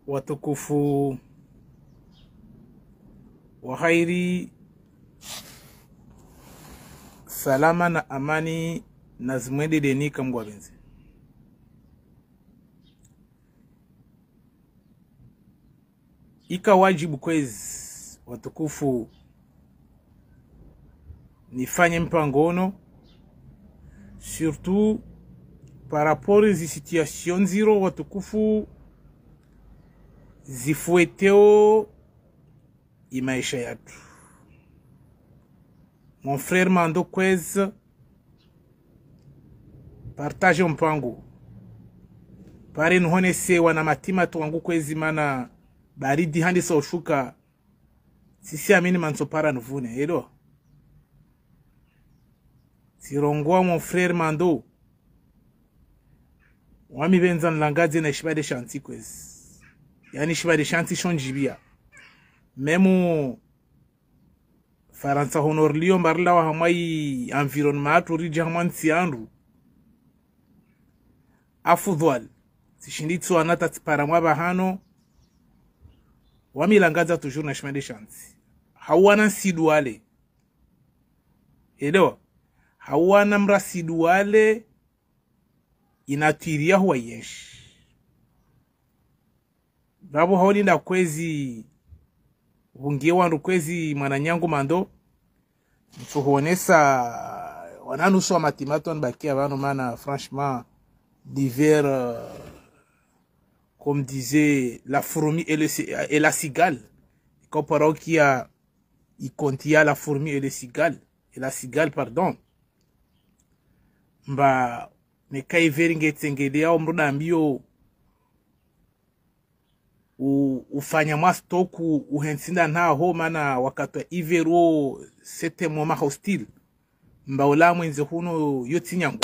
watukufu wa khairi, salama na amani na zimwende deni kambwa benzi. Ika wajibu kwezi watukufu nifanye mpangono, surtout par rapport zi situation zero watukufu zifueteo imaisha yatu. Mon frère Mando kwez partage mpango pare nhone sewa na matima twangu kwezi, mana baridi handi sa ushuka sisi amini mansopara nuvune edo sirongwa. Mon frère Mando wami benza nlangaze na shibade shanti kwezi, yani shibade shanti shonjibia memu Faransa honor liyo mbarla wa hamai environnement orija hamansi andu afudwal sishinditsu anata tsipara mwaba hano wami langaza toujours na shimade shanti hawana siduale edo hawana mra siduale inatiria huwa yesh babu haoni nda kwezi hungie wandu kwezi mwananyangu Mando mtuhuonesa wananusu wa matimato nbakia vano, mana franchement divers comme disait la fourmi et la cigale, comparant qui a il contia la fourmi et la cigale pardon mba mekai veringe tsengelea omruda ambio ufanya mastoku uhensinda nao, mana wakati ivero sete moma hostile mba ula mwenze huno yotinyangu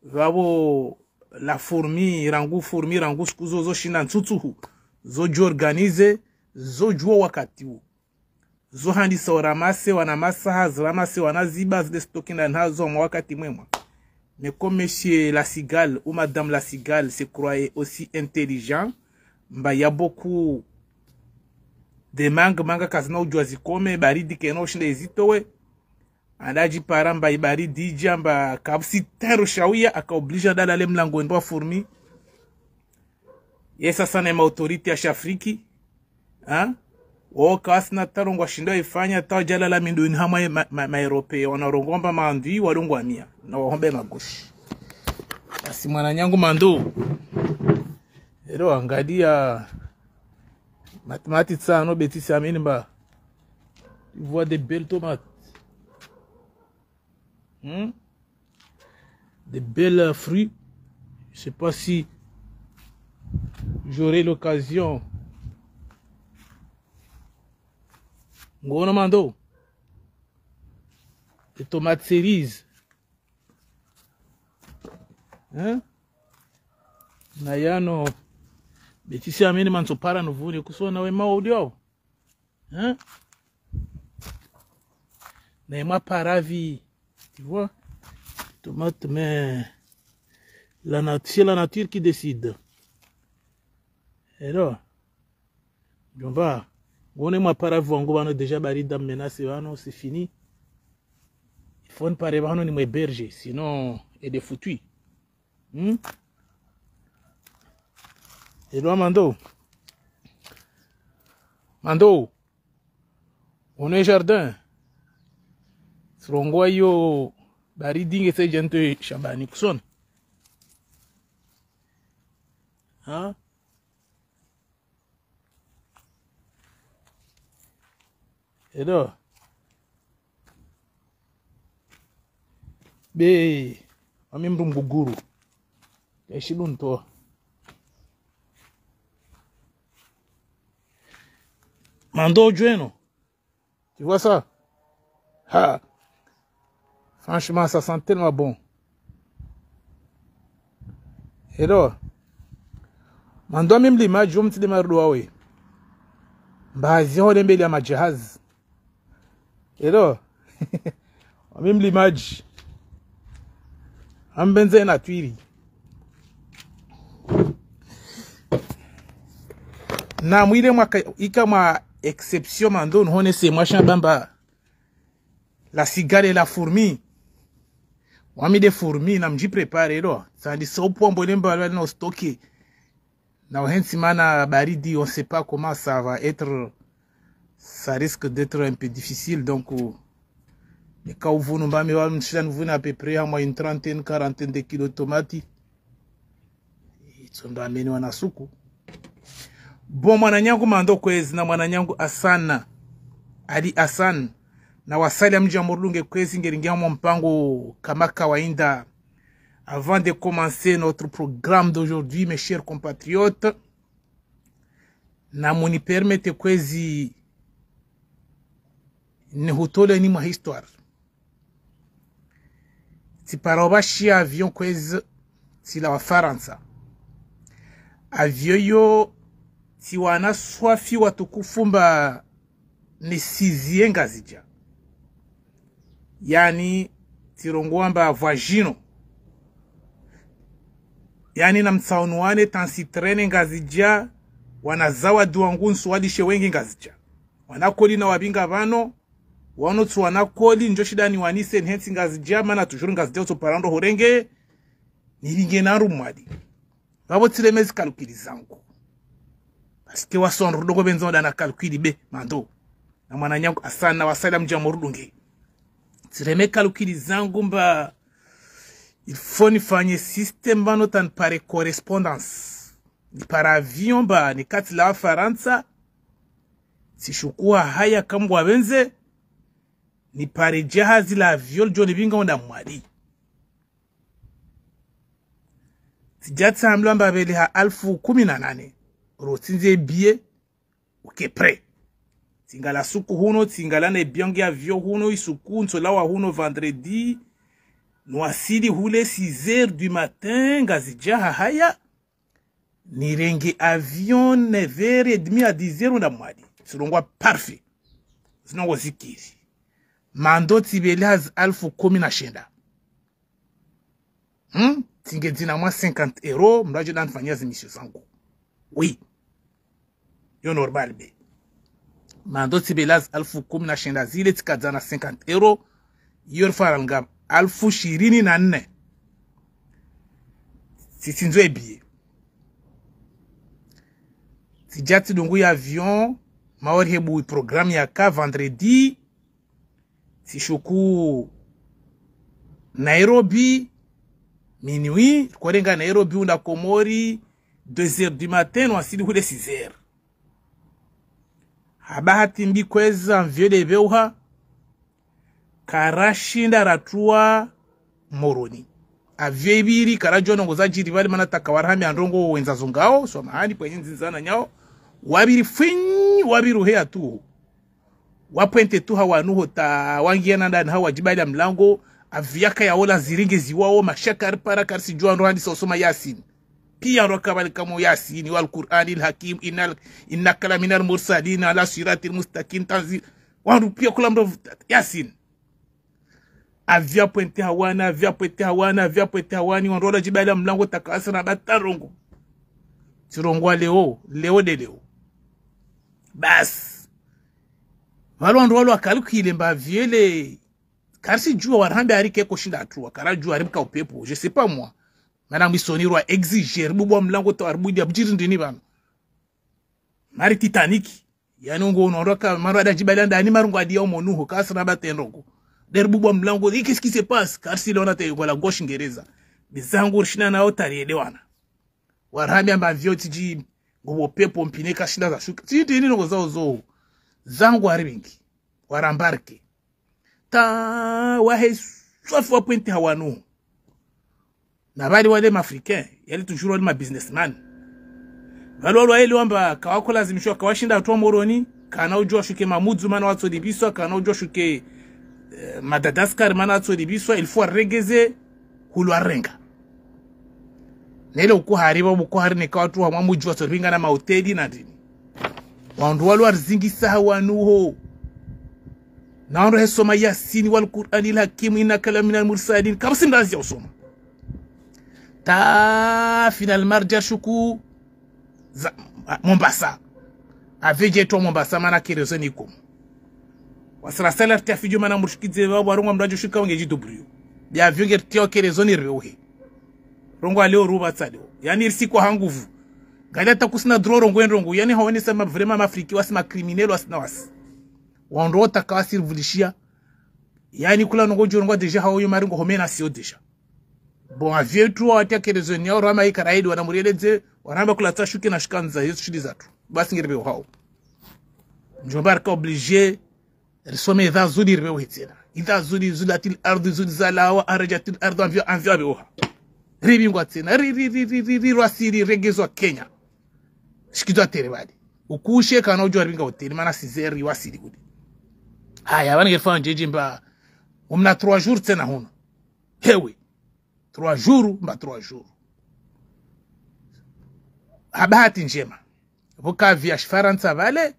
vabo la fourmi rangu skuzo zo shinda ntsutuhu zo jorganize zo juo wakati u zo handi sauramase wanamasa hazramase wanaziba zile stokinda nazo mwa wakati mwemwa. Mais comme monsieur la cigale ou madame la cigale se croyait aussi intelligent, mba ya beaucoup de manga kazina ujua zikome baridi keno shinde zitowe anaji paramba ibaridi jamba kabsi tero shawia akaobliga dala le mlango ndo fourmi yesa sana ma autorité ya Shafriki kasna tarongwa shindo ifanya tajala la mindoni hama ma europea wanarongomba maandui walongwa mia na wahombe magoshi. Basi mwananyangu Mando ero angalia mathématiques ça no betisi amini mba tu vois des belles tomates des belles fruits. Je sais pas si j'aurai l'occasion ngona Mando des tomates cerises na yano betisi amini mansopara nuvuni kusona we maudio na ma paravi, tu vois, tomate, mais c'est la nature qui décide. Et là on va on ma paravi wangu bano déjà barida menace bano, c'est fini. Il faut ne pas bano ni berger, sinon et des foutus. Et là Mando on est jardin srongwa yo baridi ngese jento shambani kusona edo be amimru mbuguru yashilunto Mando Jueno, tu vois ça? Franchement, ça sent tellement bon. Et là, Mando même l'image, je me dis que bazi ho dembe ya majahaz. Et là, même l'image, ambenze na twiri. na mwile mwaka ikama exception mando nhone se mwasha bamba la cigale et la fourmi wami de fourmi na mji prepare lo sandi so pombo lemba la no stocké na hensi mana baridi on sait pas comment ça va être, ça risque d'être un peu difficile donc mais quand vous nous bamé wa mshana vous à peu près à moins une trentaine quarantaine de kilos de tomates itsonda ameni wana suku. Bon mwananyangu mando kwezi na mwananyangu Asana Ali Hassan na wasali ya mji wa Murlunge kwezi ngeringia mpango kama kawaida. Avant de commencer notre programme d'aujourd'hui, mes chers compatriotes, na muni permette kwezi ne hutole ni mwa histoire. Ti parobashi avion kwezi ti la wa Faransa. Avion yo ti wana swafi watukufumba ni sizie ngazija. Yani tirongwamba vagino. Yani na mtsaonuane tansitrene ngazija wanazawa duangunsu wadishe wengi ngazija. Wanakoli na wabinga vano wano tu wanakoli njoshida ni wanise nhensi ngazija mana tujuru ngazija uto parando horenge niringe naru mwadi. Wabo tilemezi kalukili zangu. Paske wasonru dogo benzonda na kalukili be mando. Na mwananyangu Asana wasala mji wa Murlunge. Tireme kalukili zangu mba il faut nifanye système bano tan pare correspondance. Ni para avion ba ni kati la Faransa. Sishukua haya kambwa wenze. Ni pare jahazi la avion joni binga onda mwadi. Tijata hamlo mba beli ha 18,000 rotinze bie uke pre. Tingala suku huno, tingala ne biongi avion huno, isuku nsolawa huno vendredi. Nwasili hule 6h du matin, ngazija haya. Nirenge avion 9h30 à 10h na mwadi. Surongwa parfait. Zinongo zikiri. Mando tibelaz 19,000. Tinge dina mwa 50 €, mrajo dan fanya zimisho zangu. Oui. Yo normal be. Mando tibelaz 19,000 zile tikadzana 50 €. Yor faranga 24,000. Sitinzo ebiye. Tijati dungu ya avion. Maori hebu programme ya ka vendredi. Sishuku Nairobi. Minuit. Korenga Nairobi unda Komori. 2h du matin. Wasili hule 6h. Habahati mbi kweza mvyo de veuha. Karashinda ratua Moroni. Avyo ibiri karajo nongoza jirivali mana takawarhami androngo wenza zungao. So mahani kwa nzinzana nyao. Wabiri finyi wabiru hea tu. Wapwente tu hawa nuho ta wangia nanda na hawa jibali ya mlango. Avyaka ya ola ziringe ziwao mashaka arpara karsi juwa nrohandi sausoma Yasin. Pia rokabali kamo Yasin wal Qur'ani al-Hakim innaka minal mursalin ala siratil mustaqim tanzil. Wandu pia kula mdo Yasin. Avya pwente hawani wanrola jibali ya mlango takasa na batarongo. Tirongwa leo de leo. Bas. Walo wanrola wakalukile mba viele. Karsi jua warhambe harike kushinda atua. Kara jua harimka upepo. Je sais pas moi. Mana misonirwa exiger. Bubu wa mlango to arbudi ya bujiri ndini bano. Mari Titanic. Yani ungo unaroka marwada jibali ndani marungo adia umonuho. Kasa na batenrongo. Derbubu wa mlango. Qu'est-ce qui se passe? Karsi leona te yuko la gauche ngereza. Bizangu rishina na otari elewana. Warhambe amba vyo tiji ngubo pepo mpine kashinda za shuka. Tiji nini ngo zao zoo. Zangu haribingi. Warambarke. Ta wahe swafu wapwente hawanu. Na bali wale mafricain. Yali tujuru wale ma businessman. Wale wale wamba kawakola zimishwa kawashinda atuwa Moroni. Kana ujua shuke Mamudu mana watu libiswa. Kana ujua shuke Madagaskar mana watu libiswa. Ilifua regeze hulwa renga. Nele ukuhariba ukuharine kwa watu wa Mamudu watu ringa na mahoteli na dini. Wandu walu warzingi hawanuho. Na wandu hesoma Yasini wal Qur'ani al-Hakim innaka minal mursalin. Kabsi mdazi ya usoma. Ta final marja shuku Mombasa. aveje to Mombasa mana kerezo niko wasra salar ta fijo mana mushkize wa warongo mrajo shika wangeji dobrio ya avion gertio kerezo ni reohe rongo aleo ruba tsado yani irsiko hanguvu gada takusina dro rongo yani hawani sema vraiment mafriki wasima criminel wasina wasi wando takawasir vulishia yani kula nongo jorongo deja hawo maringo homena sio deja bon avion tu atia kerezo ni oro ama ikaraidi wana murieleze wanamba kula tashuki na shikanza yesu shidi zatu basi ngirebe hao njombar ka obligé risome idha zudi rebe hitena idha zudi zulatil ardi zudi zalawa arajatil ardi anvia beoha ribi ngwatsena ri rwasiri regezwa Kenya shikidwa terebadi ukushe kana ujwa ringa hoteli mana sizeri wasiri kudi haya bana ngefanya jeje mba umna 3 jours tena huno hewe 3 jours mba 3 jours habati njema voka vya Faransa vale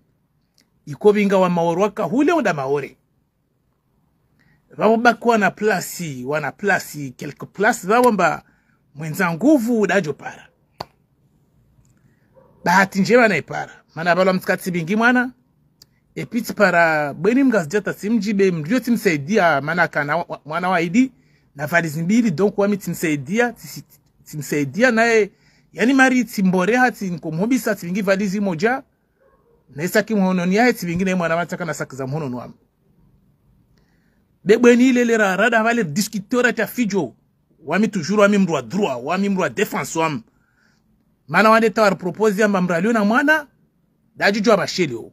ikobinga wa maorwaka hule onda maore vabo bakwa na plasi wana plasi quelques places vabo mba mwenza nguvu dajo para bahati njema na ipara mana balo mtsikati bingi mwana epiti para bweni mgazijata simjibe mrio timsaidia mana kana mwana wa idi na valizi mbili donc wami timsaidia nae yani mari timboreha tinkomhobisa tibingi valizi moja na isa kimhono yae tibingi na mwana wataka na sakiza mhono nwam bebweni ile rada vale discutora ta fijo wami toujours wami mrwa droit wami mrwa défense wam mana wande tawar propose yamba mralio na mwana daji jwa bashelio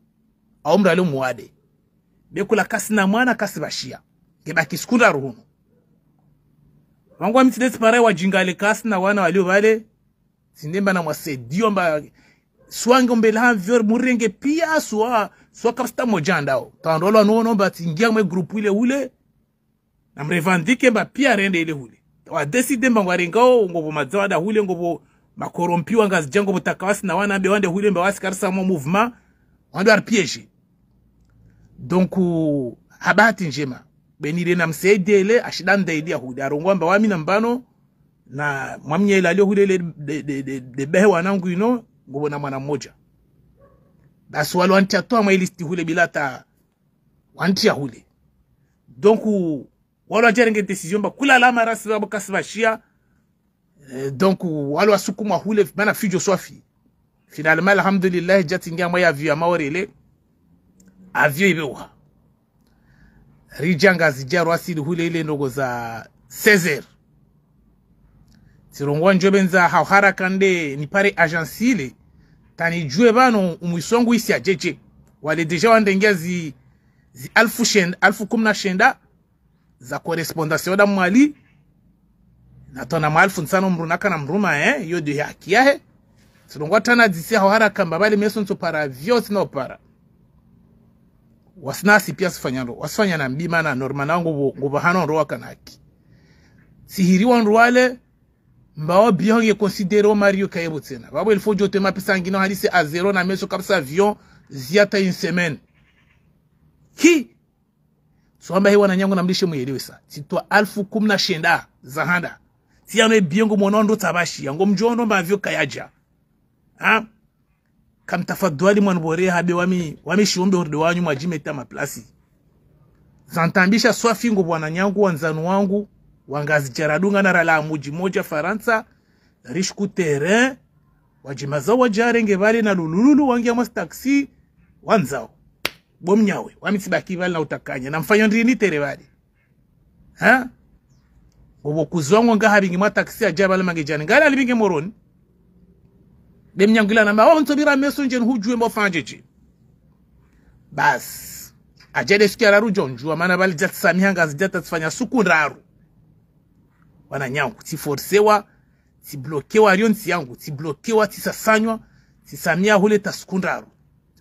au mralio muade bekula kasi na mwana kasi bashia gebaki skunda ruhuno wangu wami tidesi pare wajingale kasi na wana walio vale sinemba na mwasedio mba swango mbela vyor murenge pia swa kapsta mojandao tandolo no mba tingia mwe groupe ile ule na mrevandike mba pia rende ile ule wa decide mba ngwarengao ngobo mazawada hule ngobo makorompiwa ngazijango butakawasi na wana be wande hule mba wasi karisa mo mouvement wando arpiege donc habati njema benire na msaidele ashidanda idia hule arongwa mba wami na mbano na mwamnye ila lio hule de behe wanangu ino ngobo na mwana mmoja basi walo antia toa mailisti hule bilata wantia hule donc walo ajerenge decision ba kula la marasi babo kasbashia donc walo asukuma hule bana fijo swafi finalement alhamdulillah jatinga moya via maorele avio ibewa rijanga zijaro asili hule ile ndogo za 16h sirongwa njobenza hawhara kande ni pare agence ile tani jue bano umwisongu isi ya jeje wale deja wandengia zi alfu kumna shenda za correspondance da mwali na tona malfu nsano mrunaka na mruma yo de haki yahe sirongwa tana disi hawhara kamba bali meso nso para vyos na opara wasnasi pia wasifanya na mbima na norma na ngubo hano roa kanaki sihiriwa nruwale mbao biyo ye considero Mario Kayebo tena babo il faut jote mapisa ngino halisi a 0 na meso kapsa avion ziata une semaine ki soamba hewa na nyango na mlishe muyelewe sa titwa alfu kumna shenda zahanda tiyano biongo monondo tabashi yango mjono mba avio kayaja ha kam tafadwali mwanbore habe wami shiombe horde wanyu majime tama plasi zantambisha swafingo bwana nyangu wanzanu wangu wangazi jaradunga na rala muji moja Faransa rishku terrain wajimaza wajarenge vale na lululu wangia mas taxi wanzao bomnyawe wamitibaki vale na utakanya na mfanyo ndini terevali ha bobo kuzongo nga habingi ma taxi ajabale mangejani ngala libinge moroni bemnyangila na mawa ntobira messenger hujue mbo fanjeje bas ajede sikia rujonjua maana bali jatsa mihanga zijata tfanya sukundaru wana nyangu ti forcewa ti blokewa rionti yangu ti blokewa ti sasanywa ti samia hule taskundaru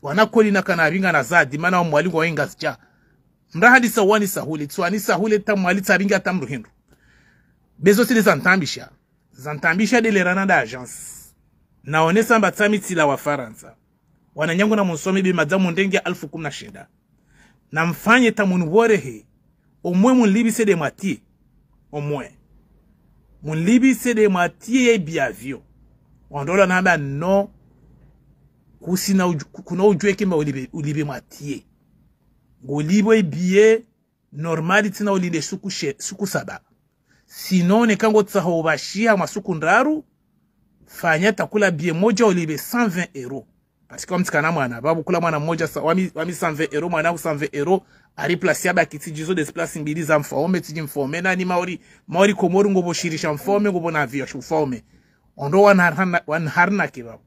wana koli na kanabinga na zadi mana wa mwalingo wa inga zija mrahadi sawani sahule tuwani sahule ta mwali tabinga ta mruhindu bezo tili zantambisha de lerana da agence naonesa mbatami tila wa Faransa wana nyangu na monsome bi madamu ndenge 1010 na mfanye tamunubore he omwe munlibise de mati omwe munlibise de mati e biavio ondola namba no kusina kuna ujue kema ulibe matie ngolibo billet normal tina ulile suku saba sinon ne kango tsaho bashia masuku ndaru fanya takula billet moja ulibe 120 euros parce que comme tikana mwana babu kula mwana moja wami 120 euros mwana 120 euros ari place yaba kiti jizo des places mbili za mfaume tiji mfaume nani maori komori ngobo shirisha mfaume ngobo na via shu mfaume ondo wanharna kebabo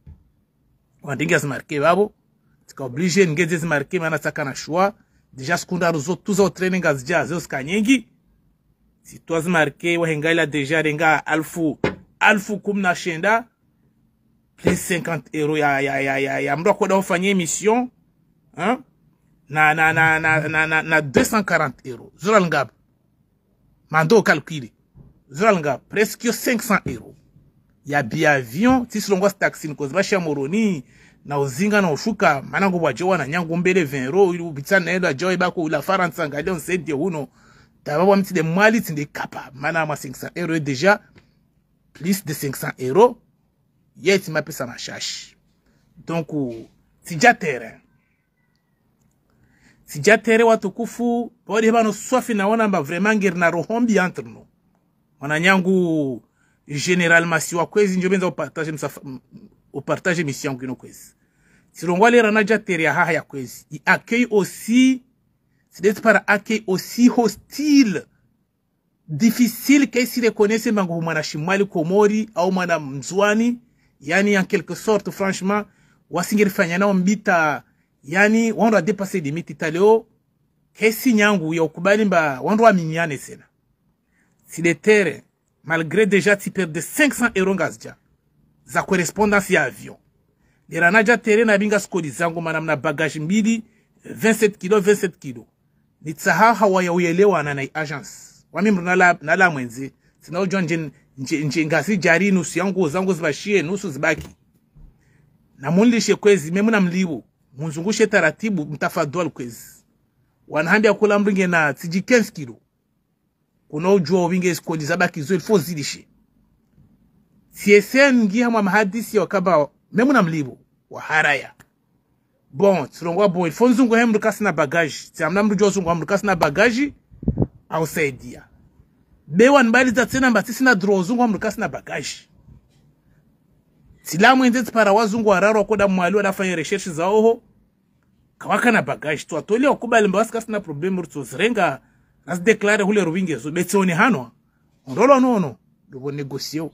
wandinga zmarke babo tika obligé ngeze zmarke mana takana choix déjà sekunda ruzo tous au training azja zo skanyingi si toi zmarke wa hengaila déjà renga alfu kumna shenda plus 50 euros ya mdo kwa da ufanye mission hein na 240 euros zoral ngab mando calculer zoral ngab presque 500 euros ya biavion tisilongwa taxi nikozi basha moroni na uzinga na ushuka manango bwajowa na nyangu mbele 20 euros ili ubitsa na enda joy bako la faransa ngale on sait de uno tababa mti de mali tinde kapa mana ma 500 euros déjà plus de 500 euros yeti mapesa mashashi donc sija terrain watukufu bodi bano swafi naona mba vraiment ngir na rohombi entre nous wananyangu généralement si wakwezi njobenza upartage mission kino kwezi silongwale ranaja teria haha ya kwezi i accueille aussi c'est d'être par accueil aussi hostile difficile qu'est-ce reconnaissez mangu mwana shimali komori au mwana mzwani yani en quelque sorte franchement wasingiri fanya nao mbita yani wando a dépasser limite italeo kesi nyangu ya ukubali mba wando wa minyane sena si les terres malgré déjà tu perds de 500 euros ngazja za correspondance ya avion liranaja terrain na binga skoli zangu manamna bagage mbili 27 kilo ni tsaha hawa ya uyelewa na agence wamimru na la mwenzi sina ujua nje ngasi jari nusu yangu zangu zibashie nusu zibaki na munlishe kwezi memu na mlibu munzungushe taratibu mtafadhali kwezi wanahambia kula mringe na tiji 15 kilo kuna ujua winge skoli zabaki zo ilfo zidishe CSN ngia mwa mahadisi wakaba memu na mlibu wa haraya bon tulongwa bon ilfo nzungu hemru kasi na bagage tiamna mrujo zungu hemru kasi na bagage au saidia bewa nbali za tena mbatisi na draw zungu hemru kasi na bagage silamu endezi para wazungu wararo wakoda mwali wadafanya recherche za oho kawaka na bagage tu atoli wakubali mbawasi kasi na problemu rutu zirenga nasi deklare hule ruwinge zo betioni hanwa ondolo nono dubo negosio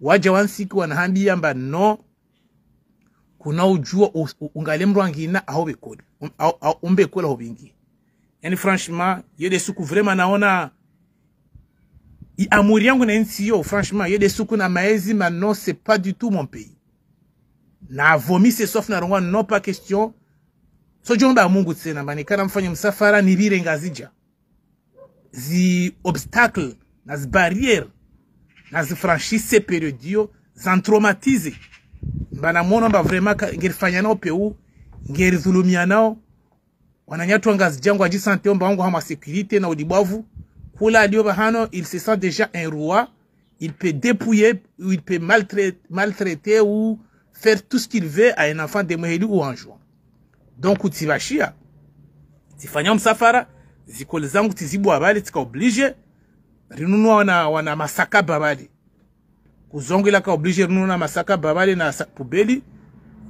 waja wansiki wanahambi yamba no kuna ujua ungale mruangina aho bekodi umbe kola hobingi yani franchement yede suku vraiment naona i amuri yangu na NCO franchement yede suku na maezi ma non c'est pas du tout mon pays na vomi c'est sauf na rongwa non pas question so jomba mungu tsena manikana mfanye msafara nibire ngazija zi obstacle na zi barrière na zi franchise periodio zan traumatize mbana mono mba vraiment ngirifanya nao peu ngirizulumia nao wananyatu ngazijangu aji sante omba wangu hama sécurité na udibwavu kula alioba hano il se sent déjà un roi il peut dépouiller ou il peut maltraiter ou faire tout ce qu'il veut à un enfant de Moheli ou en jouant donc utibashia tifanya msafara zikole zangu tizibu abali tika oblige rinunu wana masaka babali kuzongela ka oblige rinunu na masaka babali na pubeli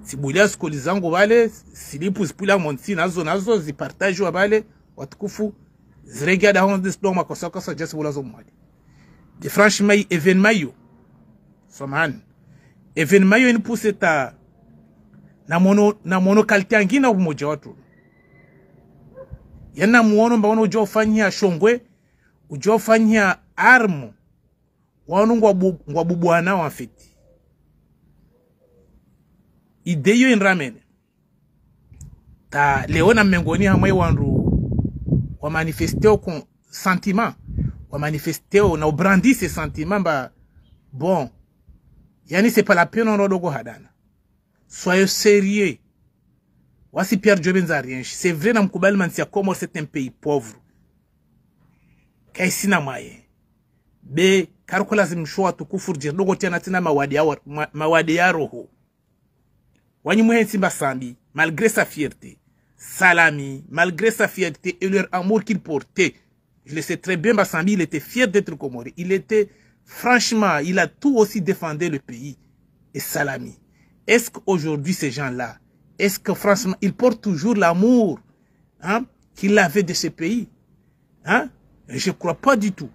sibulia skoli zangu wale silipu zipula monti nazo zipartage wabale watukufu zirega hon de sploma kosa just bulazo mwali de franchement événement yo soman événement yo ni pousse ta na mono qualité ngina umoja watu yana muono mba wono ujofanyia shongwe ujofanyia armu wanu ngwa bubwana wa fiti ideyo inramene ta leona mengoni hamwe wandu wa manifesteo con sentiment wa manifesteo na brandi ces sentiments ba bon yani c'est pas la peine on dogo hadana soyez sérieux wasi Pierre Jobenza rien c'est vrai na mkubali mansia comme c'est un pays pauvre kaisina maye be karukula zimshwa tukufur jirdogo tena mawadi ya roho Wanyumuhensi Basambi, malgré sa fierté, Salami, malgré sa fierté et leur amour qu'il portait, je le sais très bien, Basambi, il était fier d'être Comoré. Il était, franchement, il a tout aussi défendu le pays. Et Salami, est-ce qu'aujourd'hui, ces gens-là, est-ce que franchement, ils portent toujours l'amour hein, qu'il avait de ce pays hein? Je ne crois pas du tout.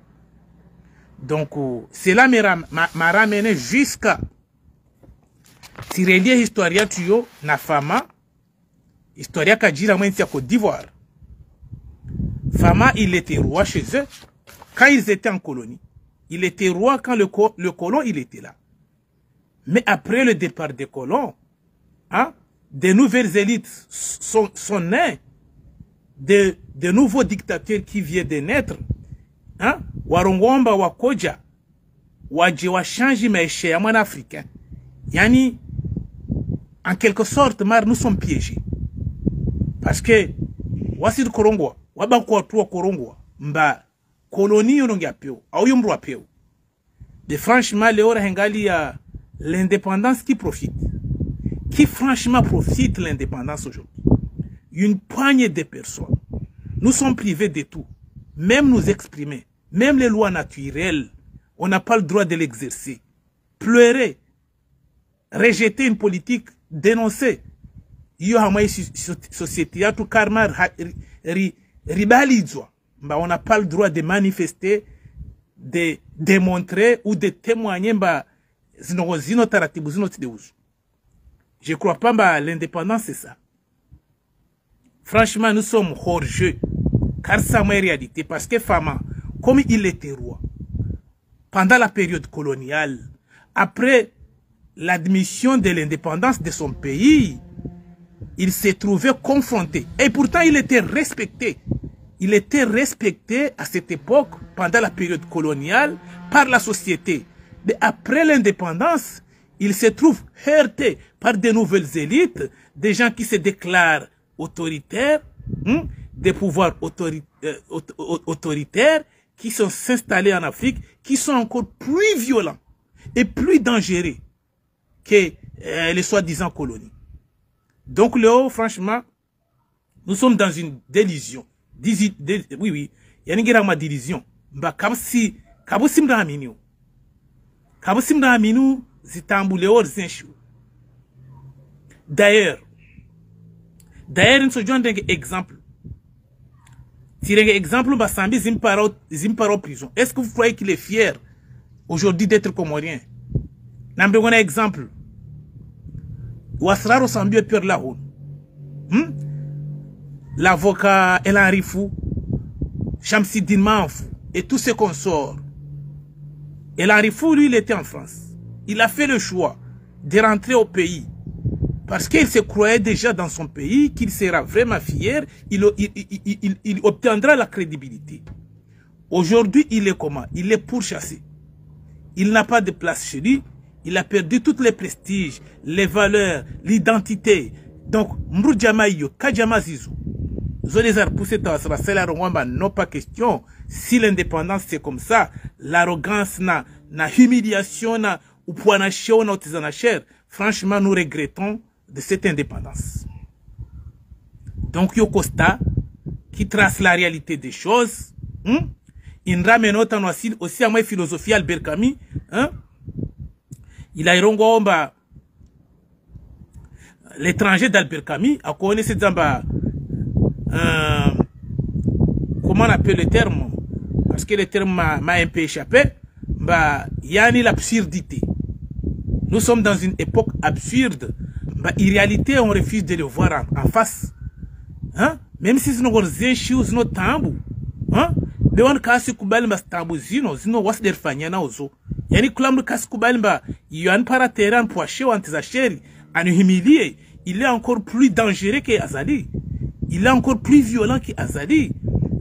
Donc, cela m'a ramené jusqu'à Tirelia Historia Tuyo, na Fama, Historia Kajira Mwentia Côte d'Ivoire. Fama, il était roi chez eux quand ils étaient en colonie. Il était roi quand le colon, il était là. Mais après le départ des colons, hein, des nouvelles élites sont nées, de nouveaux dictateurs qui viennent de naître. Hein? Warongomba wakoja, waje wachange maisha ya mwana africain. Yani, en quelque sorte, nous sommes piégés. Parce que, wasi korongwa, wabakwa tuwa korongwa, mba, koloni yonongia peo, au yumbrwa peo. De franchement, le ora hengali ya l'indépendance qui profite. Qui franchement profite l'indépendance aujourd'hui. Une poignée de personnes. Nous sommes privés de tout. Même nous exprimer. Même les lois naturelles. On n'a pas le droit de l'exercer. Pleurer. Rejeter une politique. Dénoncer. On n'a pas le droit de manifester, de démontrer ou de témoigner. Je ne crois pas l'indépendance, c'est ça. Franchement, nous sommes hors jeu. Car ça m'est réalité. Parce que Fama, comme il était roi, pendant la période coloniale, après l'admission de l'indépendance de son pays, il s'est trouvé confronté. Et pourtant, il était respecté. Il était respecté à cette époque, pendant la période coloniale, par la société. Mais après l'indépendance, il se trouve heurté par de nouvelles élites, des gens qui se déclarent autoritaires, des pouvoirs autoritaires, qui sont installés en Afrique, qui sont encore plus violents et plus dangereux que les soi-disant colonies. Donc, Léo, franchement, nous sommes dans une délusion. Oui, il y a une délusion. D'ailleurs, nous sommes un exemple. Tirez exemple, Basambi Zimparo prison. Est-ce que vous croyez qu'il est fier aujourd'hui d'être comorien? N'ambé un exemple. Ouassraro Sambio Pierre Lahoun. L'avocat Elan Rifou, Chamsidine Manfou et tous ses consorts. Elan Rifou, lui, il était en France. Il a fait le choix de rentrer au pays. Parce qu'il se croyait déjà dans son pays, qu'il sera vraiment fier, il obtiendra la crédibilité. Aujourd'hui, il est comment? Il est pourchassé. Il n'a pas de place chez lui. Il a perdu tous les prestiges, les valeurs, l'identité. Donc, Mroudjamaïyo, Kajamazizou, Zolezar poussé Tawasra, c'est la Rwanda, non pas question. Si l'indépendance c'est comme ça, l'arrogance, na humiliation, na ou poinachio, na otizanacher, franchement, nous regrettons de cette indépendance. Donc, Yo Costa, qui trace la réalité des choses, il ramène aussi à ma philosophie Albert Camus, il a irongomba l'étranger d'Albert Camus, a connu cette zamba, comment on appelle le terme, parce que le terme m'a un peu échappé, yani l'absurdité. Nous sommes dans une époque absurde. En réalité, on refuse de le voir en face. Hein? Même si nous avons des choses, nos tambou. Hein? Mais on casse kubali mas tambu zino was der fanyana ozo. Yani kulambu casse kubali il y a un paraterran pour acheter ou antizacheri, à nous humilier. Il est encore plus dangereux que Azali. Il est encore plus violent que Azali.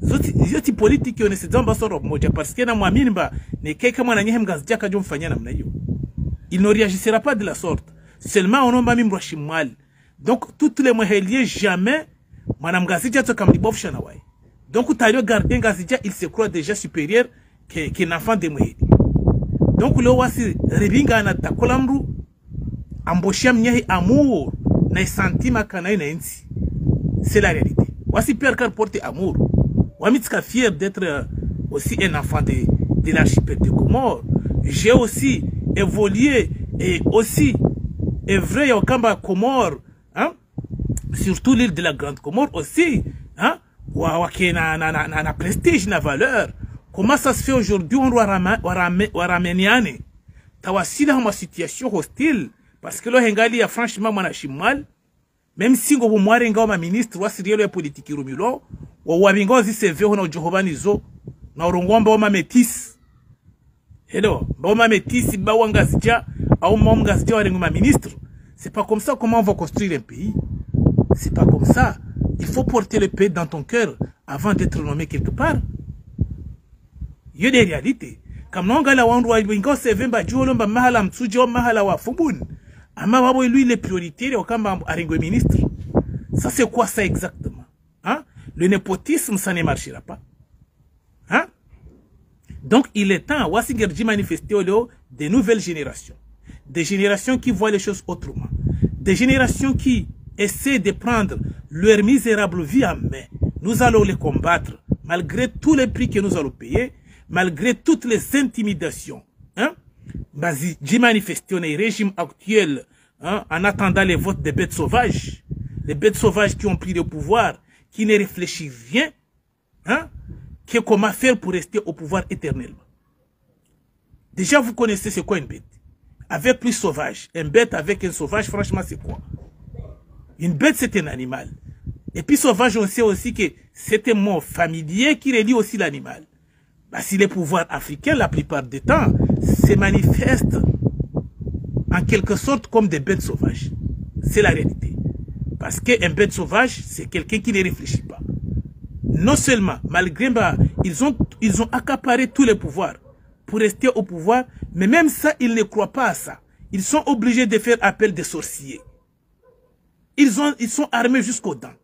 Zoti politique on est dans basoro moja parce que na mwamini ne keka mwana nyehem gazjaka jom fanyana mnayo. Il ne réagira pas de la sorte. Seulement on a mis mal. Donc toutes les moyens jamais Madame Gazidja to kam libof shanawai. Donc Tario gardien Gazidja il se croit déjà supérieur qu'un enfant de Moheli. Donc le wasi rebinga na takolamru amboshia mnyahi amour na sentima kana na insi. C'est la réalité. Voici Pierre Car porte amour. Wamitka fier d'être aussi un enfant de l'archipel de Comores. J'ai aussi évolué et aussi œuvré au Kamba Comores, hein, surtout l'île de la Grande Comore aussi, hein, na prestige, na valeur. Comment ça se fait aujourd'hui on doit ramener tawasila ma situation hostile parce que lo hengali ya franchement mwana shimal même si ngo bumware ngao ma ministre wa sirielo ya politique rumilo wa wabingo zi seve hono Jehovani zo na urongomba wa metis hello ba metis ba wangazija au momgazija wa ma ministre. C'est pas comme ça comment on va construire un pays. C'est pas comme ça. Il faut porter le pays dans ton cœur avant d'être nommé quelque part. Il y a des réalités. Comme non gala wandwa bingo sevemba jolomba mahala mtsujo mahala wa fubun. Ama wabo lui les priorités au kamba aringwe ministre. Ça c'est quoi ça exactement? Hein? Le népotisme ça ne marchera pas. Hein? Donc il est temps Wasingerji manifester des nouvelles générations. Des générations qui voient les choses autrement. Des générations qui essaient de prendre leur misérable vie en main. Nous allons les combattre malgré tous les prix que nous allons payer, malgré toutes les intimidations. Hein? J'ai manifesté le régime actuel, hein, en attendant les votes des bêtes sauvages. Les bêtes sauvages qui ont pris le pouvoir, qui ne réfléchissent rien, hein, que comment faire pour rester au pouvoir éternellement. Déjà, vous connaissez c'est quoi une bête? Avec plus sauvage. Une bête avec un sauvage, franchement, c'est quoi? Une bête, c'est un animal. Et puis sauvage, on sait aussi que c'est un mot familier qui relie aussi l'animal. Bah, si les pouvoirs africains, la plupart du temps, se manifestent en quelque sorte comme des bêtes sauvages. C'est la réalité. Parce qu'un bête sauvage, c'est quelqu'un qui ne réfléchit pas. Non seulement, malgré, bah, ils ont accaparé tous les pouvoirs pour rester au pouvoir, mais même ça, ils ne croient pas à ça. Ils sont obligés de faire appel des sorciers. Ils sont armés jusqu'aux dents.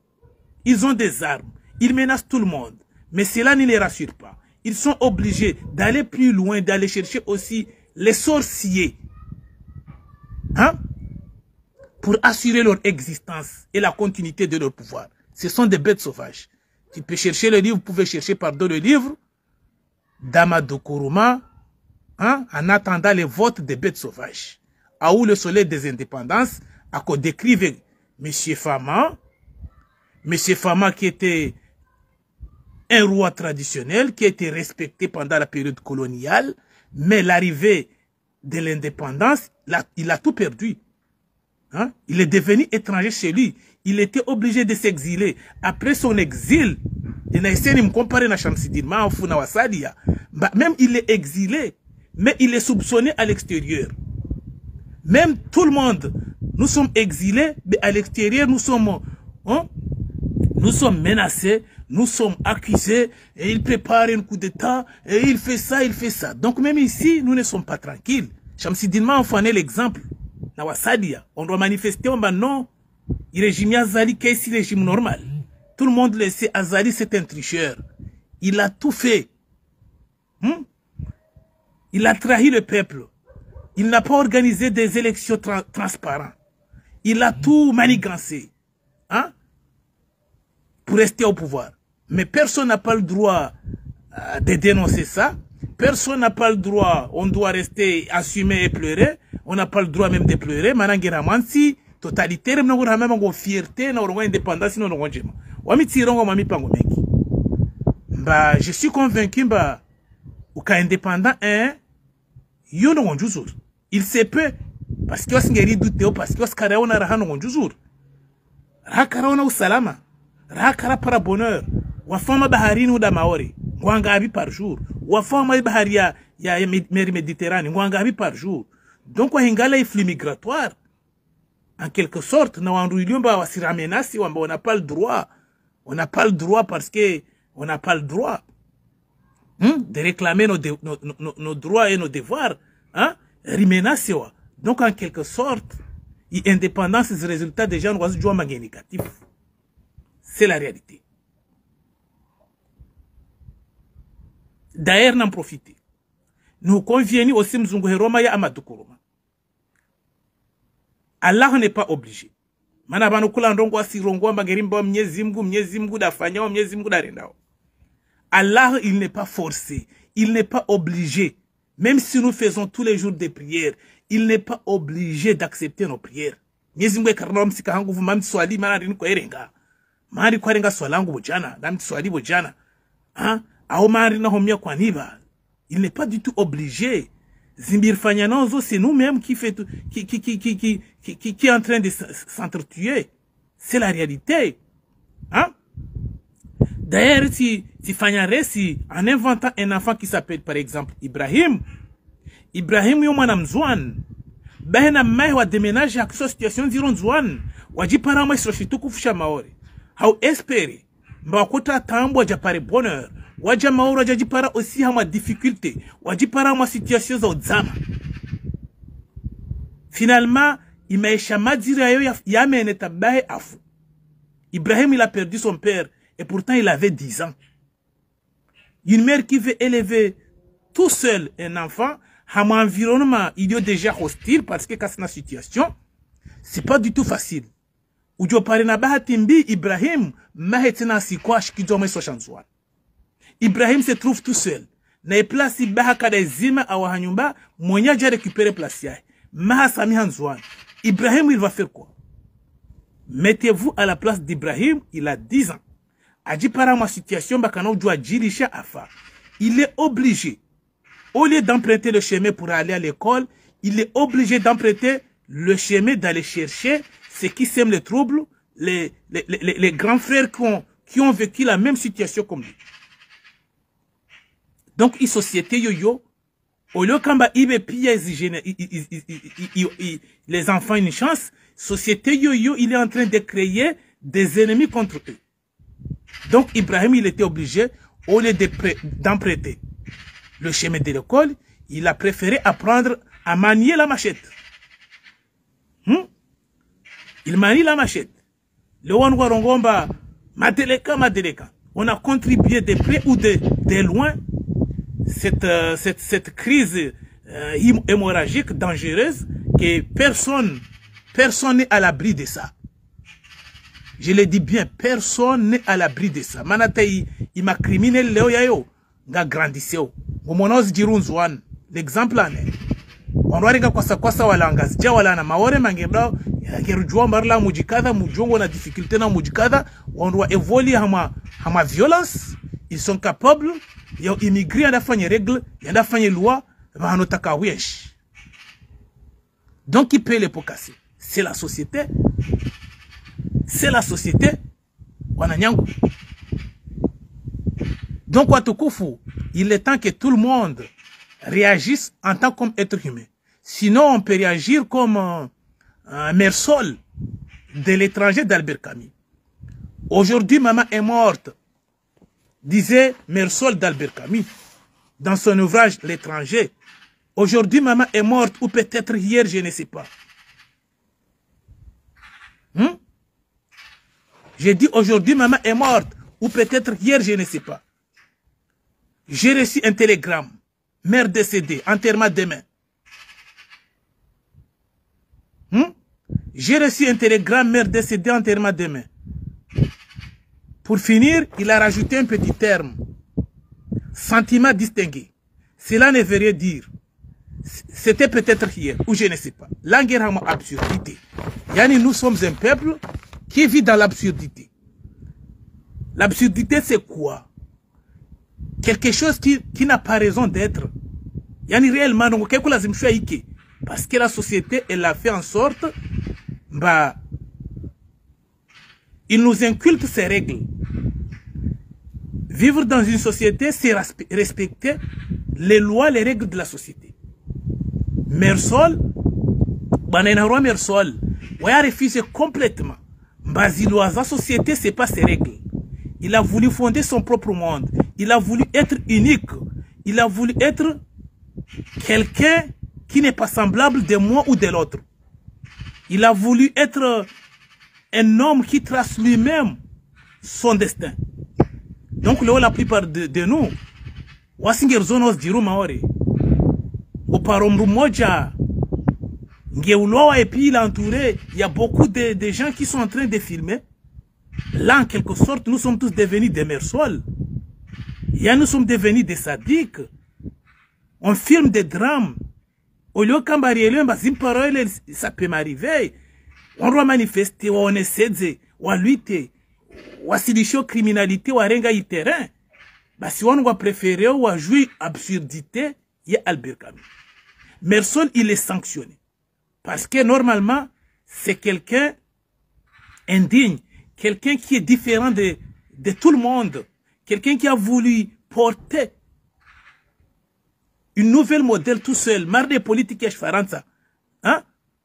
Ils ont des armes. Ils menacent tout le monde. Mais cela ne les rassure pas. Ils sont obligés d'aller plus loin, d'aller chercher aussi les sorciers. Hein? Pour assurer leur existence et la continuité de leur pouvoir. Ce sont des bêtes sauvages. Tu peux chercher le livre, vous pouvez chercher pardon le livre d'Amadou Kourouma, hein, en attendant les votes des bêtes sauvages. À où le soleil des indépendances, à quoi décrivait M. Fama qui était un roi traditionnel, qui a été respecté pendant la période coloniale, mais l'arrivée de l'indépendance, il a tout perdu. Hein? Il est devenu étranger chez lui. Il était obligé de s'exiler. Après son exil, même il est exilé, mais il est soupçonné à l'extérieur. Même tout le monde, nous sommes exilés, mais à l'extérieur, nous sommes menacés, nous sommes accusés, et il prépare un coup d'État, et il fait ça, il fait ça. Donc même ici, nous ne sommes pas tranquilles. Chamsidinma, on fait l'exemple. On doit manifester, on va non, il régime Azali, qu'est-ce le régime normal? Tout le monde le sait, Azali c'est un tricheur. Il a tout fait. Il a trahi le peuple. Il n'a pas organisé des élections transparentes. Il a tout manigancé. Hein? Pour rester au pouvoir. Mais personne n'a pas le droit de dénoncer ça. Personne n'a pas le droit. On doit rester assumé et pleurer. On n'a pas le droit même de pleurer. Manangera mansi totalitaire nous avons même fierté nous avons indépendance nous avons jema. Wami tirongo mami pango mengi. Bah je suis convaincu bah au cas indépendant yo no ngonjuzur. Il se peut parce que osingeri duteo parce que oskara ona raha no ngonjuzur. Rakara ona usalama. Rakara para bonheur. Wafama baharini uda maori. Ngwangabi par jour. Wafama baharia ya mer Méditerranée. Ngwangabi par jour. Donc on a flux migratoire. En quelque sorte, on n'a pas le droit. On n'a pas le droit parce que on n'a pas le droit de réclamer nos droits et nos devoirs. Hein? Donc en quelque sorte, l'indépendance est le résultat des gens qui ont négatif. C'est la réalité. D'ailleurs, n'en profiter. Nous conviennent aussi Mzungu Heroma ya Amadou Kourouma. Allah n'est pas obligé. Mana banu kula ndongo asirongo magerimba Mwenyezi Mungu dafanya Mwenyezi Mungu darendao. Allah, il n'est pas forcé, il n'est pas obligé. Même si nous faisons tous les jours des prières, il n'est pas obligé d'accepter nos prières. Mwenyezi Mungu ekarna msika hangu vuma mswali mana rini kwa erenga. Mari kwa erenga swalangu bojana, na mswali bojana. Au mari na homia kwa niba. Il n'est pas du tout obligé. Zimbir Fanyanozo, c'est nous-mêmes qui est en train de s'entretuer. C'est la réalité. Hein? D'ailleurs, si en inventant un enfant qui s'appelle par exemple Ibrahim yomana mzwan, bahena mai wa déménage à cette situation ziron zwan, waji para mai sochitu kufusha maori. How espérer, mbakota tambo japare bonheur. Waja mauro jajipara aussi hama difficulté, wajipara ma situation za udzama. Finalement, imaisha madira yo ya meneta bae afu. Ibrahim, il a perdu son père et pourtant il avait 10 ans. Une mère qui veut élever tout seul un enfant, hama environnement il est déjà hostile parce que quand c'est une situation, c'est pas du tout facile. Ujo pare na bahatimbi Ibrahim, mahetina sikwa shikizo meso chanzwan. Ibrahim se trouve tout seul. Na place ibaha kada zima awahanyumba, mwenye ja récupérer place yae. Maha sami hanzwan. Ibrahim, il va faire quoi? Mettez-vous à la place d'Ibrahim, il a 10 ans. Aji para ma situation, bakano djua jirisha afa. Il est obligé, au lieu d'emprunter le chemin pour aller à l'école, il est obligé d'emprunter le chemin d'aller chercher ceux qui sèment le trouble, les grands frères qui ont vécu la même situation comme lui. Donc, une société yo-yo, au lieu qu'amba ibe pia les enfants une chance, société yo-yo, il est en train de créer des ennemis contre eux. Donc, Ibrahim, il était obligé, au lieu d'emprunter le chemin de l'école, il a préféré apprendre à manier la machette. Il manie la machette. Le Wanwarongomba, Madeleka. On a contribué de près ou de loin cette crise hémorragique dangereuse que personne n'est à l'abri de ça. Je le dis bien, personne n'est à l'abri de ça. Manatei, il m'a criminé leo yayo, nga grandisseo. Momonoz dirunzwan, l'exemple en est. On doit regarder quoi ça walanga, ja walana maore mangebra, gerujwa marla mujikada, mujongo na difficulté na mujikada, on doit évoluer hama violence, ils sont capables. Ils ont immigré, ils ont fait des règles, ils ont fait des lois, donc qui paye les pots cassés? C'est la société. C'est la société. Donc, il est temps que tout le monde réagisse en tant qu'être humain. Sinon, on peut réagir comme un Mersol de l'étranger d'Albert Camus. Aujourd'hui, maman est morte, disait Mersol d'Albert Camus dans son ouvrage L'étranger. Aujourd'hui, maman est morte, ou peut-être hier, je ne sais pas. J'ai dit aujourd'hui, maman est morte, ou peut-être hier, je ne sais pas. J'ai reçu un télégramme, mère décédée, enterrement demain. J'ai reçu un télégramme, mère décédée, enterrement demain. Pour finir, il a rajouté un petit terme. Sentiment distingué. Cela ne veut rien dire. C'était peut-être hier, ou je ne sais pas. Langue absurdité. Yani, nous sommes un peuple qui vit dans l'absurdité. L'absurdité, c'est quoi? Quelque chose qui n'a pas raison d'être. Yani, réellement, donc, parce que la société, elle a fait en sorte, il nous inculque ces règles. Vivre dans une société, c'est respecter les lois, les règles de la société. Mersol, Mersol, on a refusé complètement. La société, c'est pas ses règles. Il a voulu fonder son propre monde. Il a voulu être unique. Il a voulu être quelqu'un qui n'est pas semblable de moi ou de l'autre. Il a voulu être un homme qui trace lui-même son destin. Donc, la plupart de nous, Wasinger zonos diru maori. Uparomru moja Ngeuloa, et puis il est entouré, il y a beaucoup de gens qui sont en train de filmer. Là, en quelque sorte, nous sommes tous devenus des mersols. Nous sommes devenus des sadiques. On filme des drames. Au lieu ça peut m'arriver. On doit manifester, on essaie, on lutter, on s'illusion criminalité, on renga y terrain. Bah, si on va préférer, on jouer absurdité, il y a Albert Camus. Mersol, il est sanctionné. Parce que normalement, c'est quelqu'un indigne, quelqu'un qui est différent de tout le monde, quelqu'un qui a voulu porter une nouvelle modèle tout seul, marre des politiques et faranza. Hein?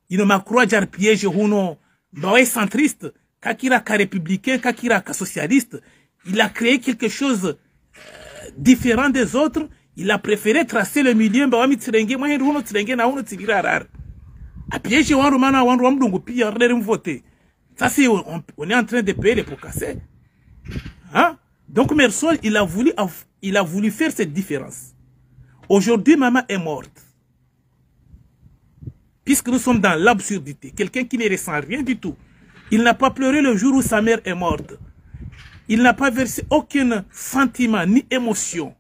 Il ne m'a croit jar piège uno, bah centriste, kakira ka républicain, kakira ka socialiste. Il a créé quelque chose différent des autres. Il a préféré tracer le milieu, bah mi tsirenge, moi uno tsirenge na uno tsirira rar. A piège wan romana wan rom dungu pi yarder voter. Ça c'est on est en train de payer les pots cassés. Hein? Donc Mersol, il a voulu faire cette différence. Aujourd'hui, maman est morte. Puisque nous sommes dans l'absurdité. Quelqu'un qui ne ressent rien du tout. Il n'a pas pleuré le jour où sa mère est morte. Il n'a pas versé aucun sentiment ni émotion.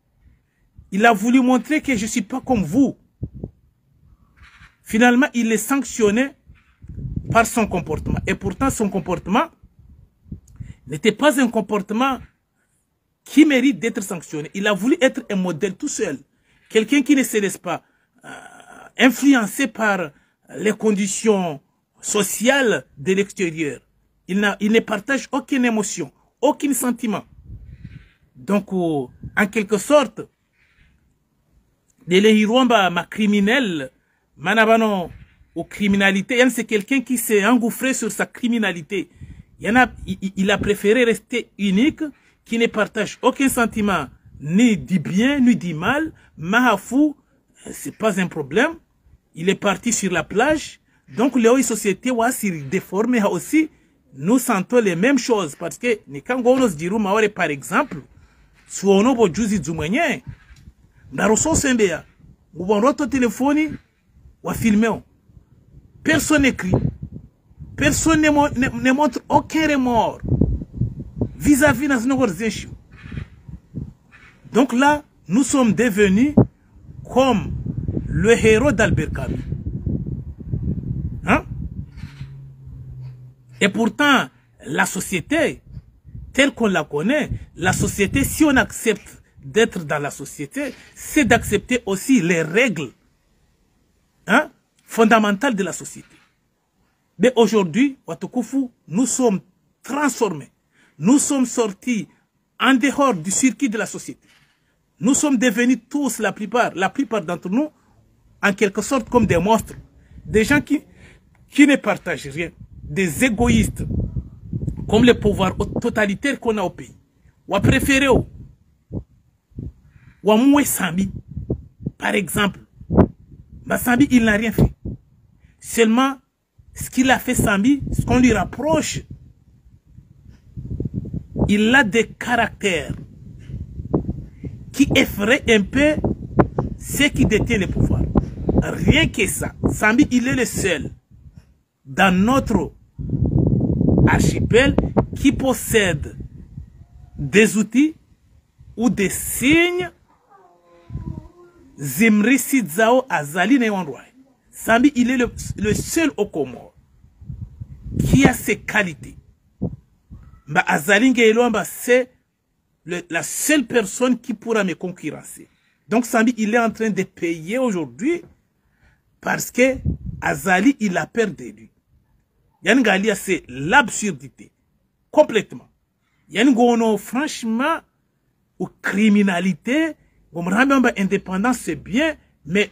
Il a voulu montrer que je ne suis pas comme vous. Finalement, il est sanctionné par son comportement. Et pourtant, son comportement n'était pas un comportement qui mérite d'être sanctionné. Il a voulu être un modèle tout seul. Quelqu'un qui ne se laisse pas influencé par les conditions sociales de l'extérieur. Il ne partage aucune émotion, aucun sentiment. Donc, en quelque sorte, ma criminel, manabano, ou criminalité, c'est quelqu'un qui s'est engouffré sur sa criminalité. Il a préféré rester unique, qui ne partage aucun sentiment, ni du bien, ni du mal. Mahafou, c'est pas un problème. Il est parti sur la plage. Donc, les sociétés, s'y déformer aussi. Nous sentons les mêmes choses. Parce que, par exemple, si on a besoin de moyen, téléphone, ou filmer. Personne n'écrit. Personne ne montre aucun remords vis-à-vis de nos issues. Donc là, nous sommes devenus comme le héros d'Albert Camus. Hein? Et pourtant, la société, telle qu'on la connaît, la société, si on accepte d'être dans la société, c'est d'accepter aussi les règles fondamentales de la société. Mais aujourd'hui, Watokufu, nous sommes transformés. Nous sommes sortis en dehors du circuit de la société. Nous sommes devenus tous, la plupart d'entre nous, en quelque sorte comme des monstres. Des gens qui ne partagent rien. Des égoïstes. Comme le pouvoir totalitaire qu'on a au pays. Ou à préférer. Ou à mouer Sambi. Par exemple. Bah, Sambi, il n'a rien fait. Seulement, ce qu'il a fait Sambi, ce qu'on lui rapproche, il a des caractères qui effraient un peu ceux qui détiennent le pouvoir. Rien que ça. Sambi, il est le seul dans notre archipel qui possède des outils ou des signes Zimri Sidzao Azali Newanroi. Sambi, il est le seul au Comore qui a ces qualités. Bah, Azali Ngeilomba, c'est la seule personne qui pourra me concurrencer. Donc Sambi, il est en train de payer aujourd'hui parce que Azali, il a peur de lui. Yann Galia, c'est l'absurdité. Complètement. Yann Gono, franchement, ou criminalité, indépendance, c'est bien, mais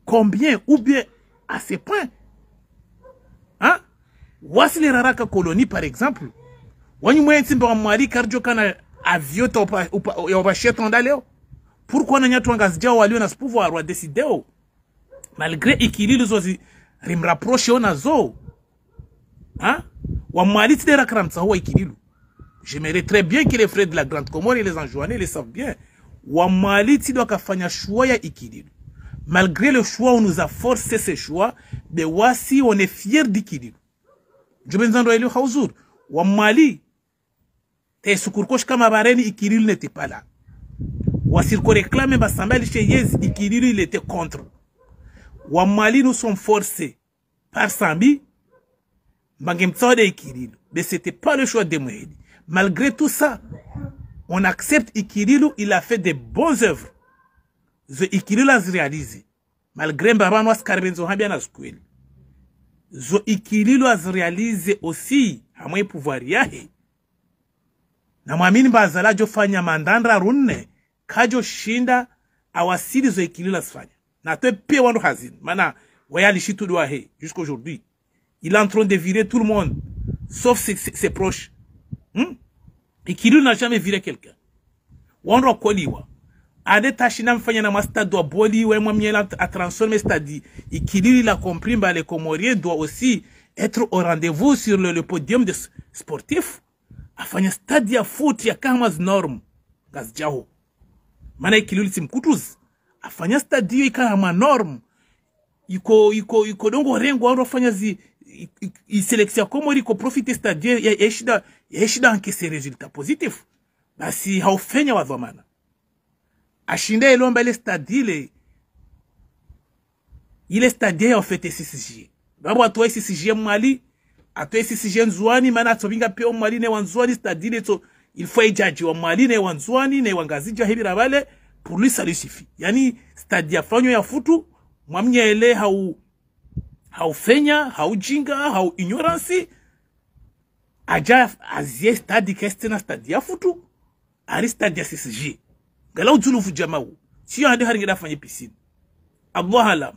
combien, ou bien à ce point? Hein? Voici les Raraka colonies, par exemple. Pourquoi on a pouvoir décider? Malgré Ikili, nous aussi, rim rapprocher on a zo. Hein? J'aimerais très bien que les frères de la Grande Comore et les Anjouanais les savent bien. Wamali doit kafanya choix ya Ikili. Malgré le choix, on nous a forcé ce choix, mais voici, on est fiers d'Ikililu. Je me dis, Haouzour, wa Mali, te sukurkosh kama bareni, Ikililu n'était pas là. Wasirko réclame, Bassambel Cheyez, Ikililu, il était contre. Wa Mali, nous sommes forcés par Sambi, Bangemtsode et Ikililu. Mais c'était pas le choix de Mouhedi. Malgré tout ça, on accepte Ikililu, il a fait de bonnes œuvres. Zo Ikililu a réalisé. Malgré Mbaba Noas Karbenzo Hambia na Skweli. Zo Ikililu a réalisé aussi, à moins pouvoir yahe. Na mwamini bazala jo fanya mandandra runne, kajo shinda, awasili zo Ikililu a fanya. Na te pe wando hazine. Mana, waya lishitu doa he, jusqu'aujourd'hui. Il est en train de virer tout le monde, sauf ses proches. Ikililu n'a jamais viré quelqu'un. Wando koliwa. Ade tashina mfanya na mastade wa boli wa mwamiela a transformer stade. Ikililu la compris ba les Comoriens doit aussi être au rendez-vous sur le podium de sportif. Afanya stade ya foot ya kama norm gazjaho. Mana Ikililu simkutuz. Afanya stade yo kama norm. Iko dongo rengo wao afanya i sélection Comori ko profiter stade ya eshida encaisser résultat positif. Basi haufenya wa dhamana. Ashinde elomba ile stade ile stade en fait SCG. Babo atoe SCG Mali, atoe SCG Nzwani mana tobinga pe Mali ne wanzwani stade ile to il faut ejaji wa Mali ne wanzwani ne wangazija hibira bale pour lui ça lui suffit. Yani stade ya fanyo ya futu mwamnya ele haufenya, haujinga, hau ignorance aja azie stade kestena stade ya futu ari stade ya SCG. Galau Djouloufou Djamaou. Si on a des piscine. Allah alam.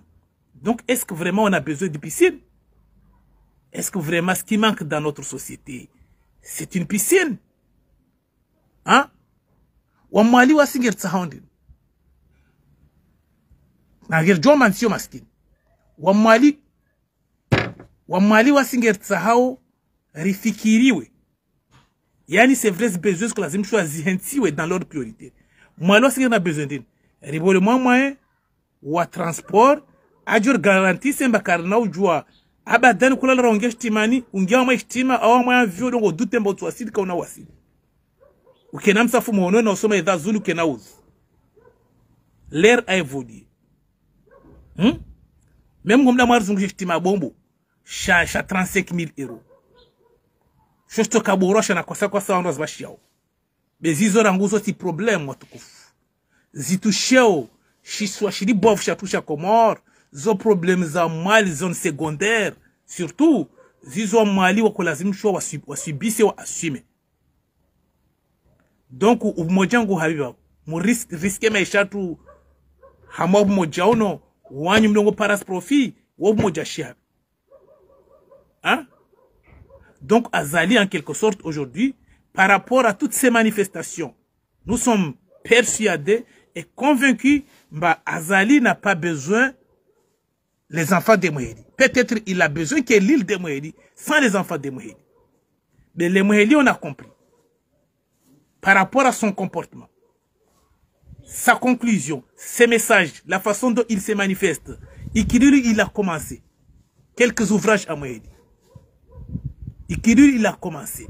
Donc, est-ce que vraiment on a besoin de piscine? Est-ce que vraiment ce qui manque dans notre société, c'est une piscine? Hein? Wamali wa singer tsahoundin. Nagir Joman sio maskin. Wamali wa singer tsahao rifikiriwe. Yani c'est vrai, c'est besoin que lazim choisir dans l'ordre priorité. Moi, lorsqu'il y a besoin d'une ribole moyen ou transport, ajur garantie c'est mbakarna ou joie. Abadan kula ronge shtimani, ungia ma shtima au ma vio dongo dute mbo twasili ka una wasili. Ukenam safu mono na usoma idha zulu kenauz. L'air a évolué. Même comme la moire zungu shtima bombo, cha 35 000 euros. Shosto kaboro na kosa ondoz bashiao. Bezizo ranguzo ti problem watukufu. Zitusheo, shiswa shiri bof shatusha komor, zo problem za mali zone secondaire, surtout, zizo mali wakulazimishwa wasibise wa assume. Donc, umojangu habiba, mu riske maisha tu, hama umoja ono, wanyu mdongo paras profit, wa umoja shihabi. Hein? Donc, Azali en quelque sorte aujourd'hui, par rapport à toutes ces manifestations, nous sommes persuadés et convaincus que Azali n'a pas besoin les enfants de Mouhedi. Peut-être il a besoin que l'île de Mouhedi sans les enfants de Mouhedi. Mais les Mouhedi, on a compris. Par rapport à son comportement, sa conclusion, ses messages, la façon dont il se manifeste, Ikililu, il a commencé quelques ouvrages à Mouhedi. Ikililu, il a commencé.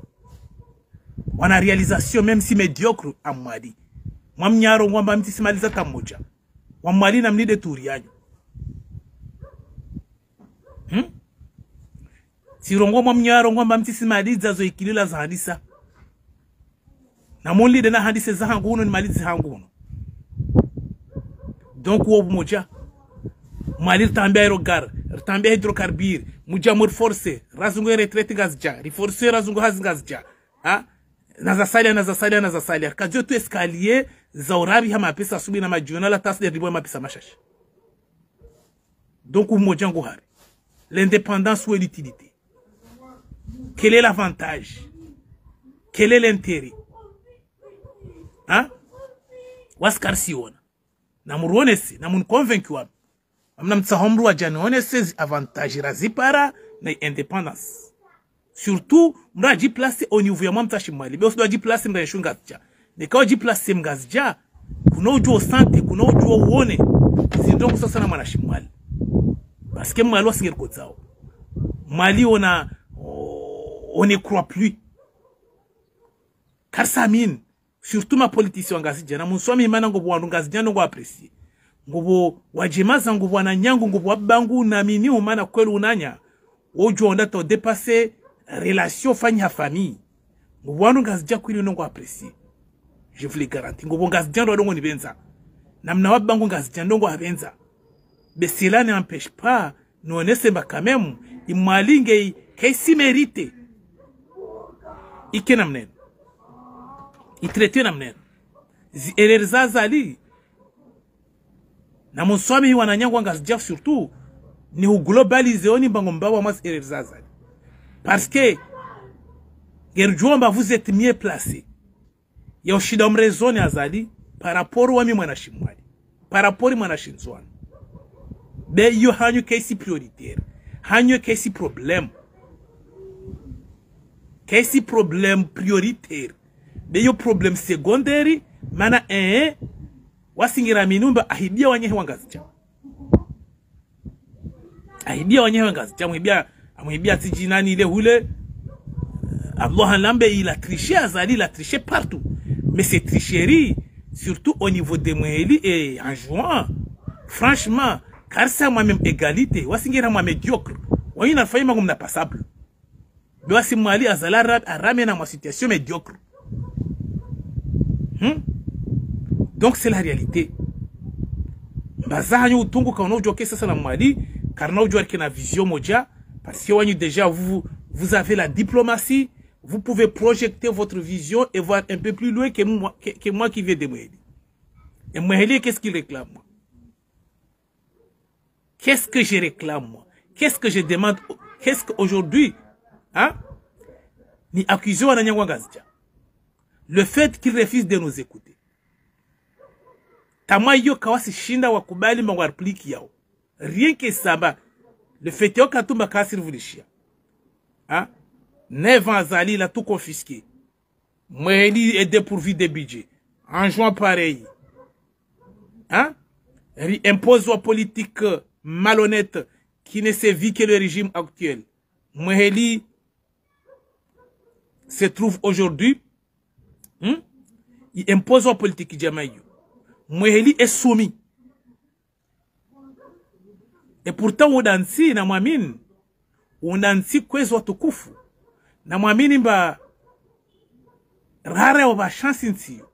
On a réalisation même si médiocre à Mwadi. Mwamnyaro mwamba mtisimaliza tamoja. Wamwali na mnide turianyo. Sirongo mwamnyaro mwamba mtisimaliza zo Ikililu za hadisa. Na mwli de na hadise za hanguno ni malizi hanguno. Donc wobu moja. Mwali tambia aerogar, tambia hydrocarbure, muja mur force, razungo retraite gazja, reforce razungo hazingazja. Ha? Nazasalia. Kadio tu escalier, zaurabi hama pesa subi na majiona la tasse de ribo ma pesa machache. Donc, umojango hari. L'indépendance ou l'utilité. Quel est l'avantage? Quel est l'intérêt? Hein? Waskar siona. Namuruonese, namun convaincu wa. Amna mtsahomru wa janonese avantage razipara na indépendance. Surtout, mra ji place au niveau ya mtashi mali. Be osdo ji place mra shungazja. Ne ka ji place mgazja, kuno ujo sante, kuno ujo uone. ndongo sasa na mwanashi mwali parce que mwali wasingeri kodzao mwali on ne croit plus car ça mine surtout ma politicien ngazija na munswami imana ngo bwandu ngazija ngo apprécier ngo wajemaza ngo bwana nyangu ngo bwabangu na mini umana kweli unanya ojo onda to dépasser relation fanya famille ngo bwandu ngazija kweli ngo apprécier je vous le garantis ngo ngazija ndo ni benza namna wabangu ngazija ndo abenza mais cela n'empêche pas nous on est quand même imwalinge kaisi mérite ikena mnen itraité namnen erreur zali na monswami wananyangwa ngazija surtout ni globaliser oni bango mbawa mas erreur zali parce que gerjomba vous êtes mieux placé ya ushida mrezoni azali par rapport wa mi mwanashimwali par rapport mwanashinzwana be yo hanyu kaisi prioritaire hanyu kaisi problème prioritaire be yo problème secondaire mana wasingira minumba ahibia wanyehe wangazicha amwibia tijinani ile hule Allah lambe il a triché azali il a triché partout mais cette tricherie surtout au niveau des Mweli et en juin franchement car ça moi-même égalité wasingira moi médiocre wanyina faima ngumna passable be wasimwali azala aramena ma situation médiocre. Donc c'est la réalité. Bazahanyo utungu kaona ujoke sasa na mwali karna ujoke na vision moja parce que wanyu déjà vous avez la diplomatie, vous pouvez projeter votre vision et voir un peu plus loin que moi qui viens de Mweli. Et Mweli, qu'est-ce qu'il réclame moi? Qu'est-ce que je réclame moi? Qu'est-ce que je demande? Qu'est-ce qu'aujourd'hui ni accusé wa Nyangwa Ngazija? Le fait qu'il refuse de nous écouter. Tamayo kawasi shinda wakubali mwarpliki yao. Rien que ça ba. Le fait yo katumba kasir vulishia. 9 ans Zali il a tout confisqué. Mweli est dépourvu de budget. En juin pareil. Il impose aux politiques malhonnêtes qui ne sévit que le régime actuel. Mweli se trouve aujourd'hui. Il impose aux politiques jamaïo. Mweli est soumis. Et pourtant, udansi na mwamini. Udansi kwezo watukufu. Na mwamini mba rare wa chance nsiyo.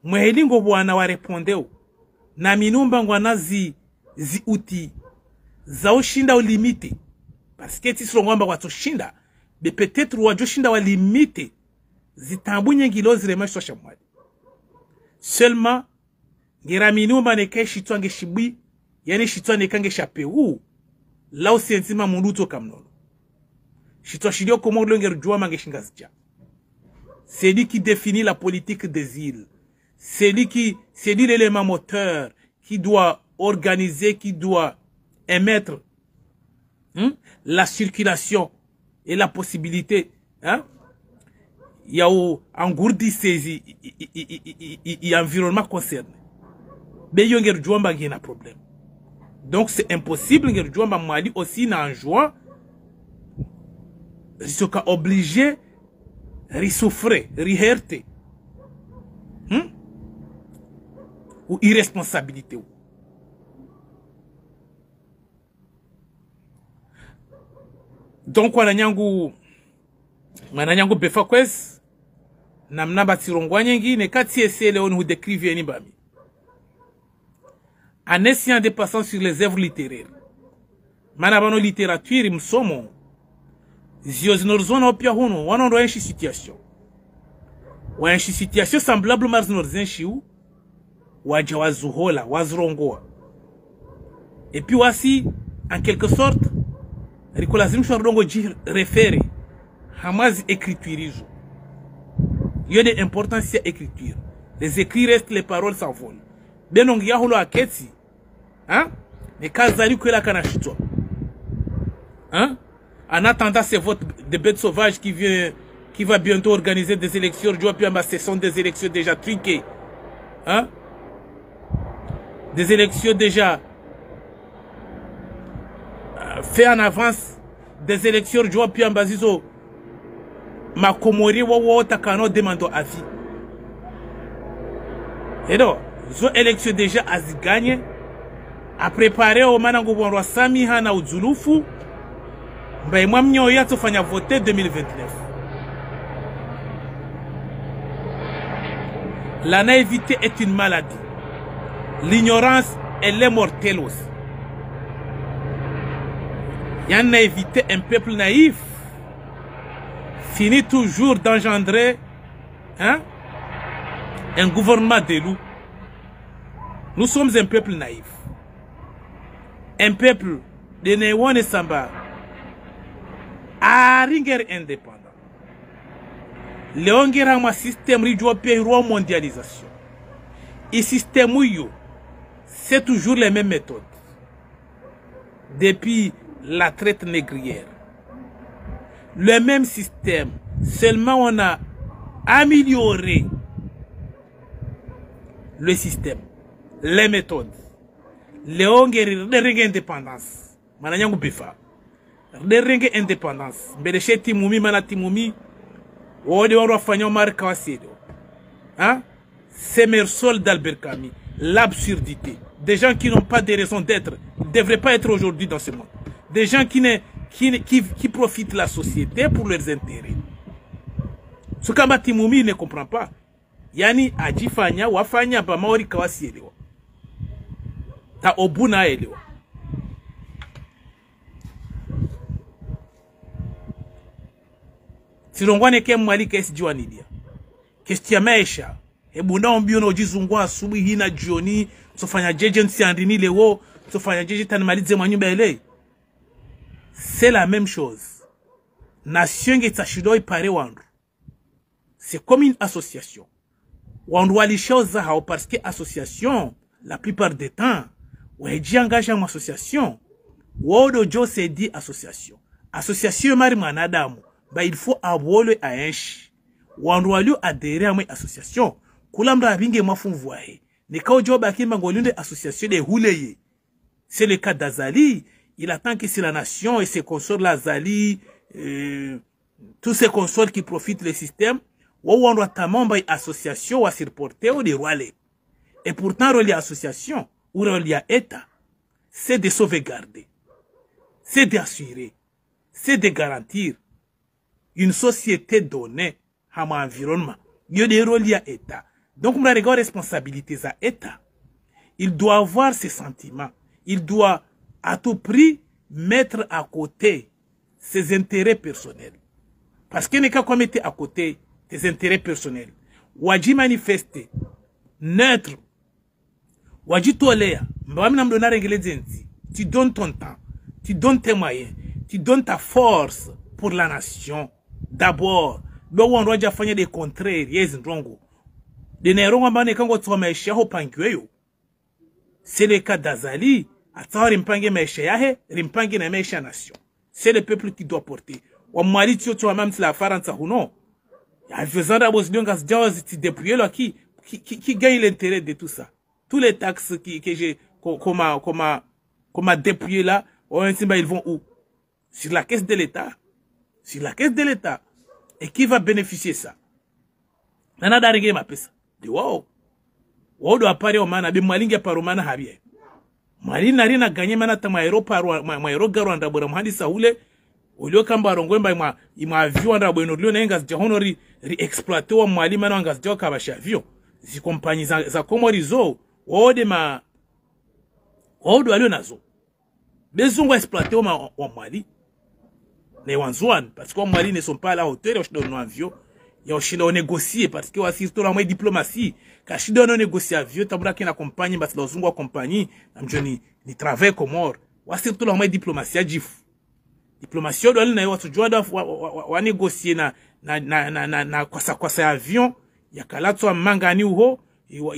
Mweli ngo bwana wa repondeo. Na minumba ngwana zi uti. Zao shinda ulimite. Parce que ti silongwamba watu shinda. Mais peut-être wajo shinda wa limite. Zitambunye ngilozi remesho shamwali. Seulement, ngiraminu ne kai shitwa nge shibwi, yani shitwa ne kange chapeau. Là où c'est ma munduto kamnono. Shitwa shidio komo ngerjua mange shingazija. C'est lui qui définit la politique des îles. C'est lui l'élément moteur qui doit organiser, qui doit émettre la circulation et la possibilité il y a un gourdi saisi il y a environnement concerné. Mais il y a un problème. Donc c'est impossible que le Mali aussi en juin soit obligé de souffrir, de hériter. Ou irresponsabilité. Donc wananyangu befa kwez namna batirongwa nyingine kati ese leo ni décrire ni bami en essayant de passer sur les œuvres littéraires manabano littérature msomo ziozinozona opia huno wanondo enshi situation semblable marzinorizenshi u waja wazuhola wazirongoa et puis wasi en quelque sorte rikolazim shordongo ji référé hamazi écriture izo il y a de importance à écriture. Les écrits restent, les paroles s'envolent. Benong yaholo aketi. Mais kazali kwela kanashitwa. En attendant ces votes de bêtes sauvages qui va bientôt organiser des élections, ce sont des élections déjà trinquées. des élections déjà fait en avance, des élections joa puis en basiso ma komori wo takano demando avis. Et donc, zo élection déjà à gagner, à préparer au manango bonro sami hana uzulufu, ben moi mnyo ya tofanya voter 2029. La naïveté est une maladie. L'ignorance, elle est mortelle aussi. Il y a une naïveté, un peuple naïf finit toujours d'engendrer un gouvernement de loups. Nous sommes un peuple naïf. Un peuple de Néouane et Samba à ringer indépendant. Le système de mondialisation. Et système c'est toujours les mêmes méthodes. Depuis la traite négrière. Le même système. Seulement on a amélioré le système. Les méthodes. Les ringue indépendance. Mananyangu bifa. Les ringue indépendance. Mbeleche timumi mana timumi. Wode waro fanyo marka wasedo. Hein? Semersol d'Albert Camus. L'absurdité. Des gens qui n'ont pas de raison d'être ne devraient pas être aujourd'hui dans ce monde. Des gens qui profitent de la société pour leurs intérêts. Ce que Timumi ne comprend pas. Yani ajifanya wafanya ba maori kawasi elewa. Ta obuna elewa. Silongwane ke mwali kesi juanidia. Kesti ya maisha. Ebunda ombiono jizungwa asubuhi hina jioni. Sofanya jeje nsi andini lewo. Sofanya jeje tanimalize manyumba ele. C'est la même chose. Nation qui s'achidoi pare wandu. C'est comme une association. Wandu wali chose hao parce que association, la plupart des temps, oueji engage en association. Wodo jo se dit association. Association mari manadamu. Bah il faut abole a enchi. Wandu wali adhérer à une association. Kulamra binge mafunvuahe. Nekao jo baki mangolunde association de huleye. C'est le cas d'Azali. Il attend que c'est la nation et ses consorts, l'Azali, tous ces consorts qui profitent du système, ou on doit une association ou à se reporter ou des rois. Et pourtant, relié à l'association ou relié à l'État, c'est de sauvegarder, c'est d'assurer, c'est de garantir une société donnée à mon environnement. Il y a des reliés à l'État. Donc, on a des responsabilités à l'État. Il doit avoir ses sentiments. Il doit à tout prix mettre à côté ses intérêts personnels. Parce qu'il n'est qu'à mettre à côté tes intérêts personnels. Waji manifester, neutre, waji tolea, tu donnes ton temps, tu donnes tes moyens, tu donnes ta force pour la nation. D'abord, on doit faire des contraires, c'est le cas d'Azali. C'est le peuple qui doit porter. Qui gagne l'intérêt de tout ça. Tous les taxes qu'on m'a dépouillé là, ils vont où? Sur la caisse de l'État. Sur la caisse de l'État. Et qui va bénéficier ça? Nana régler ma pesa. De wow. Wow doit apparaître au mana, de malinga par au mana habie. Mali nari na gagné mana ta maero garwanda bora mhandi saule olio kamba rongwemba ima avion nda bweno lio nenga zihonori re-exploiter wa mali mana ngas joka basha avion zi compagnie za komorizo wode ma wodo alio nazo bezungu exploiter wa mali ne wanzwan parce que mali ne sont pas à la hauteur de nos avions ya oshinda négocier parce que wasirto la moy diplomatie ka shida no négocier avion tabura kina compagnie basi la zungu wa compagnie namjoni ni travail comor wasirto la moy diplomatie ajifu diplomatie do na watu joda wa négocier na kwasa avion ya kalatwa mangani uho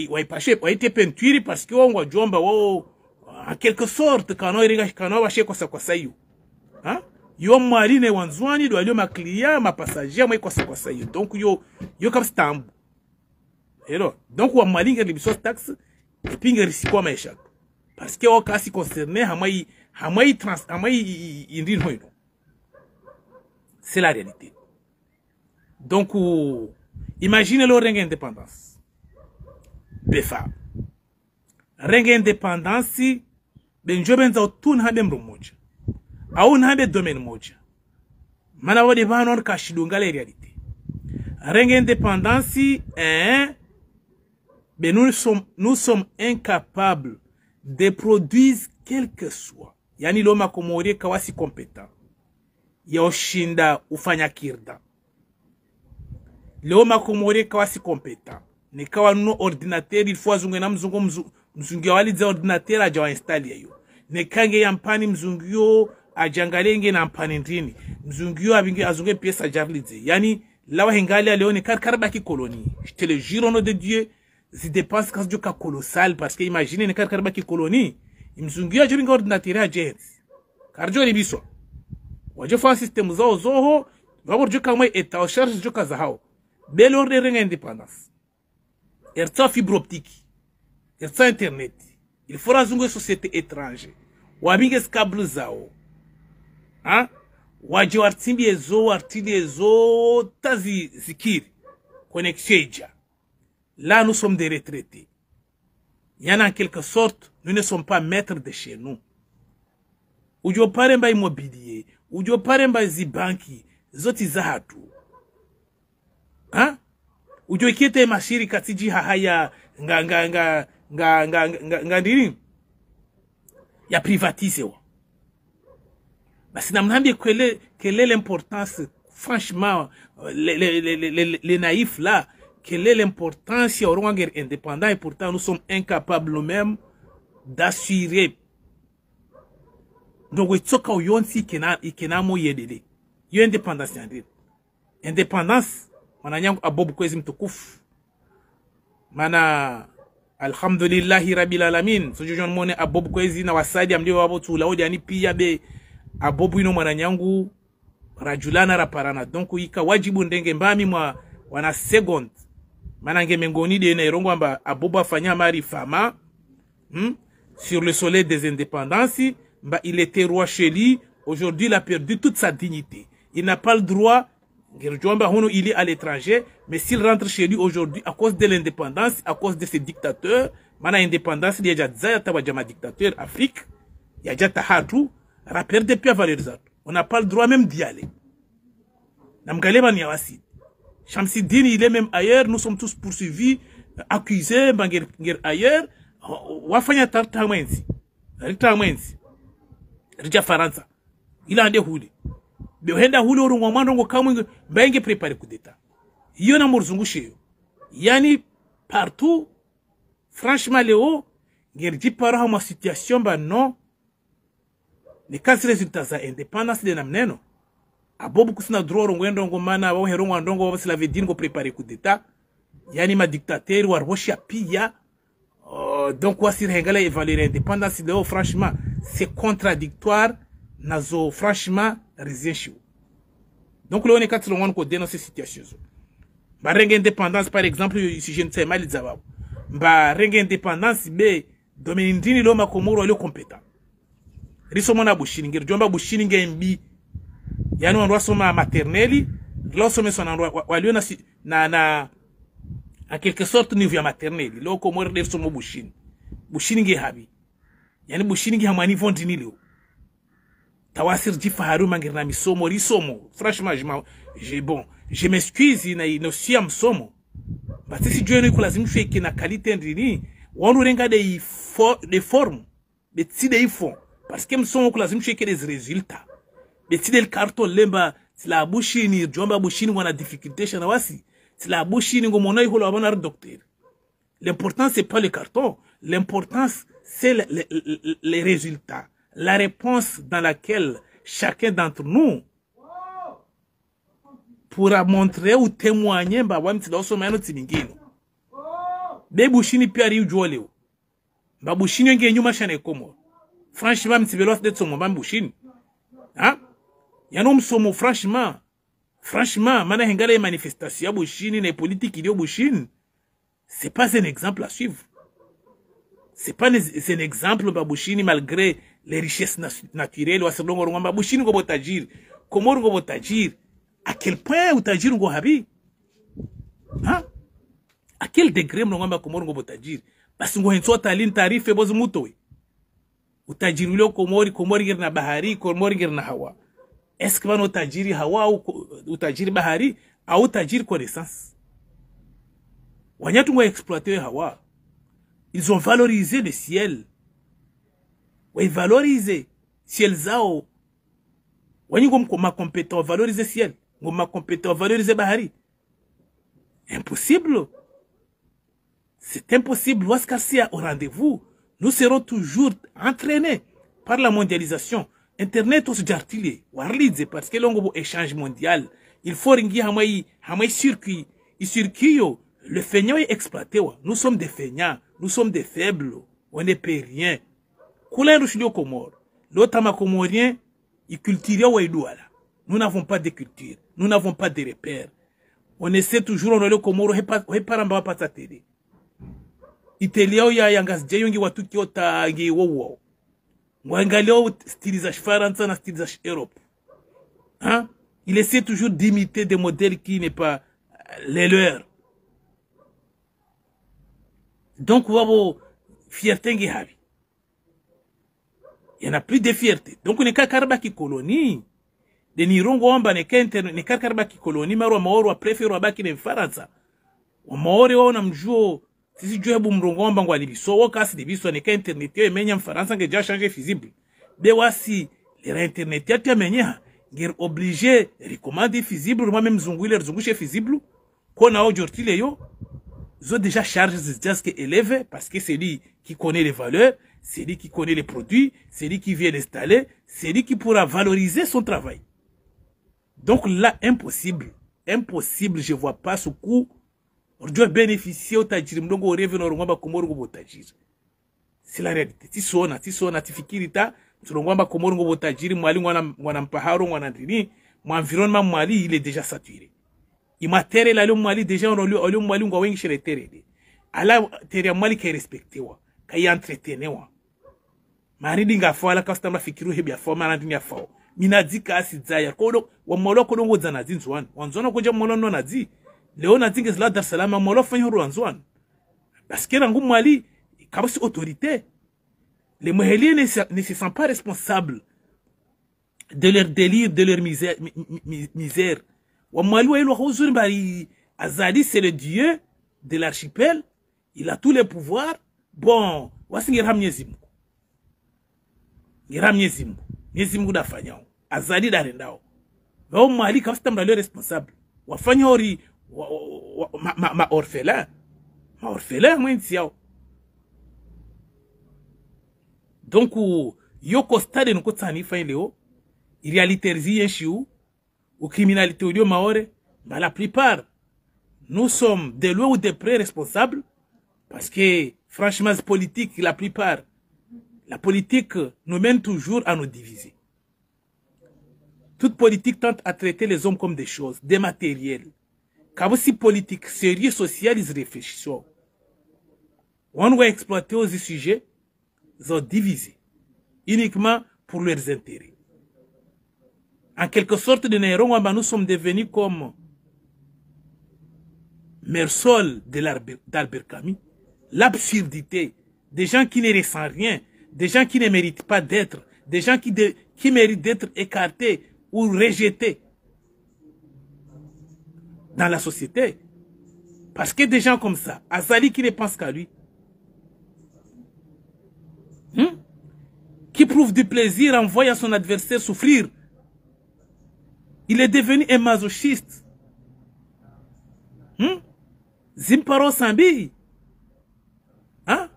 wa ipashe wa ite peinture parce que on wa jomba wo en quelque sorte kano iringa kano wa kwasa hiyo hein. Yo marine wanzwani do alio ma client ma passager moi kwa ça donc yo comme stamp donc wa malinga libiso taxe et puis ngeri sikwa maisha parce que au cas si concerné hamai indin hoino. C'est la réalité. Donc imaginez le rengue indépendance. Befa. Rengue indépendance benjobenza tun habe mmoja. Au habe domaine moja. Mana wadi vanor kashidungale réalité. Rengue indépendance ben nous sommes incapables de produire quel que soit. Yani loma komori kawasi compétent. Yoshinda ufanya kirda. Loma komori kawasi compétent. Ni kawa no ordinateur il faut azungue na mzungu wali za ordinateur ajawa installe yo. Ne kange yampani mzungu ajangalenge na mpani ndini. Mzungu abinge azungue pièce jarlize. Yani lawa hengali leo ni karabaki colonie. Je te le jure au nom de Dieu. Si dépense quand du cas colossal parce que imaginez ne karabaki colonie. Mzungu ajabinga ordinateur agents. Karjo libiso. Waje fa système zao zoho vabor joka mai eta o charge joka za hao. Belle ordre renga indépendance. Erta fibre optique. Erta internet. Il faudra zungue société étrangère. Wabinge câble zao. Hein? Waje wartimbi ezo tazi zikiri. Connexion. Là nous sommes des retraités. Il y en a en quelque sorte, nous ne sommes pas maîtres de chez nous. Ujo paremba immobilier, ujo paremba zibanki, zoti zahatu. Hein? Ujo kiete mashiri katiji haya nga ndini ya privatiser wa. Basi namnambie quelle est l'importance, franchement, les naïfs là, quelle est l'importance ya oronga guerre indépendant et pourtant nous sommes incapables nous-mêmes d'assurer. Donc itsoka uyonsi ikena mo yedede. Yo indépendance yandine. Indépendance mananyangu abobu kwezi mtukufu. Mana alhamdulillahi rabbil alamin. Sojojon mone abobu kwezi na wasadi amlio wabo tulaodi ani pia be abobu ino mananyangu rajulana raparana. Donc ika wajibu ndenge mbami mwa wana second. Mana ngemengoni de na irongo amba abobu afanya mari fama sur le soleil des indépendances. Bah, il était roi chez lui. Aujourd'hui, il a perdu toute sa dignité. Il n'a pas le droit. Il est à l'étranger. Mais s'il rentre chez lui aujourd'hui, à cause de l'indépendance, à cause de ses dictateurs, mana indépendance, il y a déjà dictateur Afrique. Il y a déjà tahatu. Rappel depuis à Valerizat. On n'a pas le droit même d'y aller. Namgaleba Niawasi. Shamsidine, il est même ailleurs. Nous sommes tous poursuivis, accusés, ailleurs. Wafanya tartamenzi. Tartamenzi. Rija Faransa. Il a des huli. Behenda huli orungo mandongo kamu mbenge préparer coup d'état. Yona morzungu sheyo. Yani partout franchement Léo ngerji para ma situation ba non. Les cas résultats za indépendance de namneno. Abobu kusina droit ngwendongo mana wa herongo ndongo wa sila vedingo préparer coup d'état. Yani ma dictateur war woshia pia. Donc voici régler évaluer l'indépendance de franchement c'est contradictoire nazo franchement résichu. Donc là on est quatre longues côté dans ces situations. Ba renga indépendance par exemple si je ne sais mal zababu. Ba renga indépendance be domaine ndini lo makomoro le compétent. Risomona bushini ngir jomba bushini ngembi. Yani on doit soma maternelle, là sommet son endroit walio na en quelque sorte niveau maternelle lo ko mor der somo bushini nge habi yani bushini nge hamani vondini leo tawasir di faharu mangirna mi somo risomo franchement je m'excuse ina inosiam somo but si Dieu ne kulazimu feke na qualité ndini wonu renga de forme de tide ifon parce que msomo kulazimu feke des résultats de tide le carton lemba la bushini jomba bushini wana difficulté shana wasi la bushini ngomona iholo abana docteur. L'important c'est pas le carton, l'important c'est les résultats, la réponse dans laquelle chacun d'entre nous pourra montrer ou témoigner ba wamti da so mayano timingino. Be bushini pia ri ujoleo. Ba bushini nge nyuma shane komo. Franchement mtibelos de somo ba bushini. Hein? Yano msomo Franchement, mana hengale manifestation bushini na politique idio bushini, c'est pas un exemple à suivre. C'est pas un exemple babushini malgré les richesses naturelles wasilongo rongo babushini ngo botajiri komoro ngo botajiri à quel point utajiri ngo habi hein à quel degré mrongo komoro ngo botajiri basi ngo henso talin tarife bozu mutowe utajiri ule komori ngir na bahari komori ngir na hawa est-ce que bano utajiri hawa ou utajiri bahari au utajiri connaissance wanyatu ngo exploiter hawa. Ils ont valorisé le ciel. Oui, valorisé. Ciel zao. Wani ma compétent valoriser ciel. Ma compétent valoriser bahari. Impossible. C'est impossible. Lorsqu'il au rendez-vous, nous serons toujours entraînés par la mondialisation. Internet aussi d'artiller. Warlidze parce que l'on échange mondial. Il faut ringi hamay circuit. Il circuit le feignant est exploité. Nous sommes des feignants. Nous sommes des faibles. On ne peut rien. Koulin Rushilio Komor. L'autre Comorien, il culture Waïdouala. Nous n'avons pas de culture. Nous n'avons pas de repères. On essaie toujours, on a le Komoro, Heparamba Patatede. Italia ya yangas jayongi watuki ota ngi wowo. Wangalio stylisage Faransa na stylisage Europe. Hein? Il essaie toujours d'imiter des modèles qui n'est pas les leurs. Donc, wabo fierté ngi habi. Il n'y en a plus de fierté. Donc, on est qu'à Karbaki colonie. De Nirongo Amba n'est qu'à Karbaki colonie, mais on préfère Wabaki de Faransa. On m'a dit, si tu as Bumrongo Amba Walibiso, ou casse de biso, n'est qu'à Internet, et même Faransa qui a déjà changé visible. De voici, les Internet, tu as mené, il est obligé de recommander visible, moi-même Zungouler, Zungouche visible, qu'on a aujourd'hui les yo. Ils ont déjà chargé ce élève parce que c'est lui qui connaît les valeurs, c'est lui qui connaît les produits, c'est lui qui vient l'installer, c'est lui qui pourra valoriser son travail. Donc là, impossible, je vois pas ce coup. On doit bénéficier au tajiri mdongo revenu rongwamba komoro ngo tajiri. C'est la réalité. Tisona tifikirita rongwamba komoro ngo tajiri mwali ngwana mpaharo ngwana ndini, mon environnement mwali il est déjà saturé. Il m'a terre la mwali déjà on lui mwali ngwa wengi chez terre. Ala terre mwali qui respecté wa, qui entretenu wa. Maridi ngafo ala customer fikiru hebia fo marandi nya fo. Minadi ka asizaya ko wa molo ko ngo zana zinzwan. Wanzona ko jam molo no nazi. Leo nazi ngezla Dar es Salaam molo fanyo ruanzwan. Parce que rangu mwali kabasi autorité. Les Moheliens ne se sentent pas responsables de leur délire, de leur misère. Azali, c'est le dieu de l'archipel. Il a tous les pouvoirs. Bon, voici Nyezimu. Nyezimu da fanyao. Azali da rendao. Vao Mali, quand c'est le responsable. Wafanyori, ma orphelin. Ma orphelin, moi, initiao. Donc, yo costa de nous kotani fin léo. Il réalité zi chiou. Ou criminalité au lieu maore, bah la plupart, nous sommes de loin ou de près responsables, parce que, franchement, politique, la plupart, la politique nous mène toujours à nous diviser. Toute politique tente à traiter les hommes comme des choses, des matériels. Quand si politique, sérieux, social, ils réfléchissent. On va exploiter aux sujets, ils ont divisé, uniquement pour leurs intérêts. En quelque sorte, de Néron, nous sommes devenus comme Mersol d'Albert Camus. L'absurdité. Des gens qui ne ressentent rien. Des gens qui ne méritent pas d'être. Des gens qui méritent d'être écartés ou rejetés dans la société. Parce que des gens comme ça, Azali qui ne pense qu'à lui, qui prouve du plaisir en voyant son adversaire souffrir. Il est devenu un masochiste. Zimparo Sambi. Hein?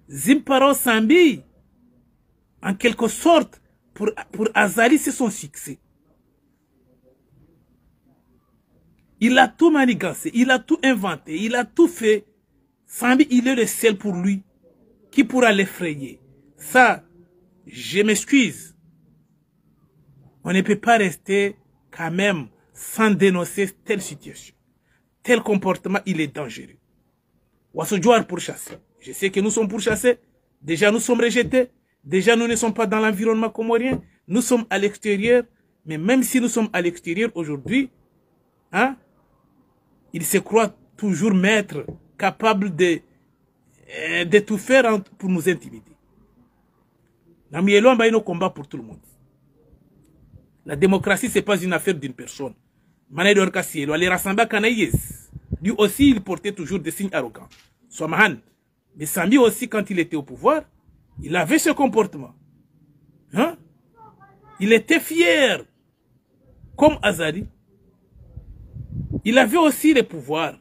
Zimparo Sambi. En quelque sorte, pour Azali, c'est son succès. Il a tout manigancé, il a tout inventé, il a tout fait. Sambi, il est le seul pour lui qui pourra l'effrayer. Ça, je m'excuse. On ne peut pas rester quand même sans dénoncer telle situation. Tel comportement, il est dangereux. Wassojouar pourchassé. Je sais que nous sommes pourchassés. Déjà, nous sommes rejetés. Déjà, nous ne sommes pas dans l'environnement comorien. Nous sommes à l'extérieur. Mais même si nous sommes à l'extérieur aujourd'hui, hein, il se croit toujours maître, capable de tout faire pour nous intimider. Namielo nos combat pour tout le monde. La démocratie, ce n'est pas une affaire d'une personne. Mané Kassielo, les rassembler Kanaïs. Lui aussi, il portait toujours des signes arrogants. Swamahan. Mais Sambi aussi, quand il était au pouvoir, il avait ce comportement. Hein? Il était fier. Comme Azali. Il avait aussi les pouvoirs.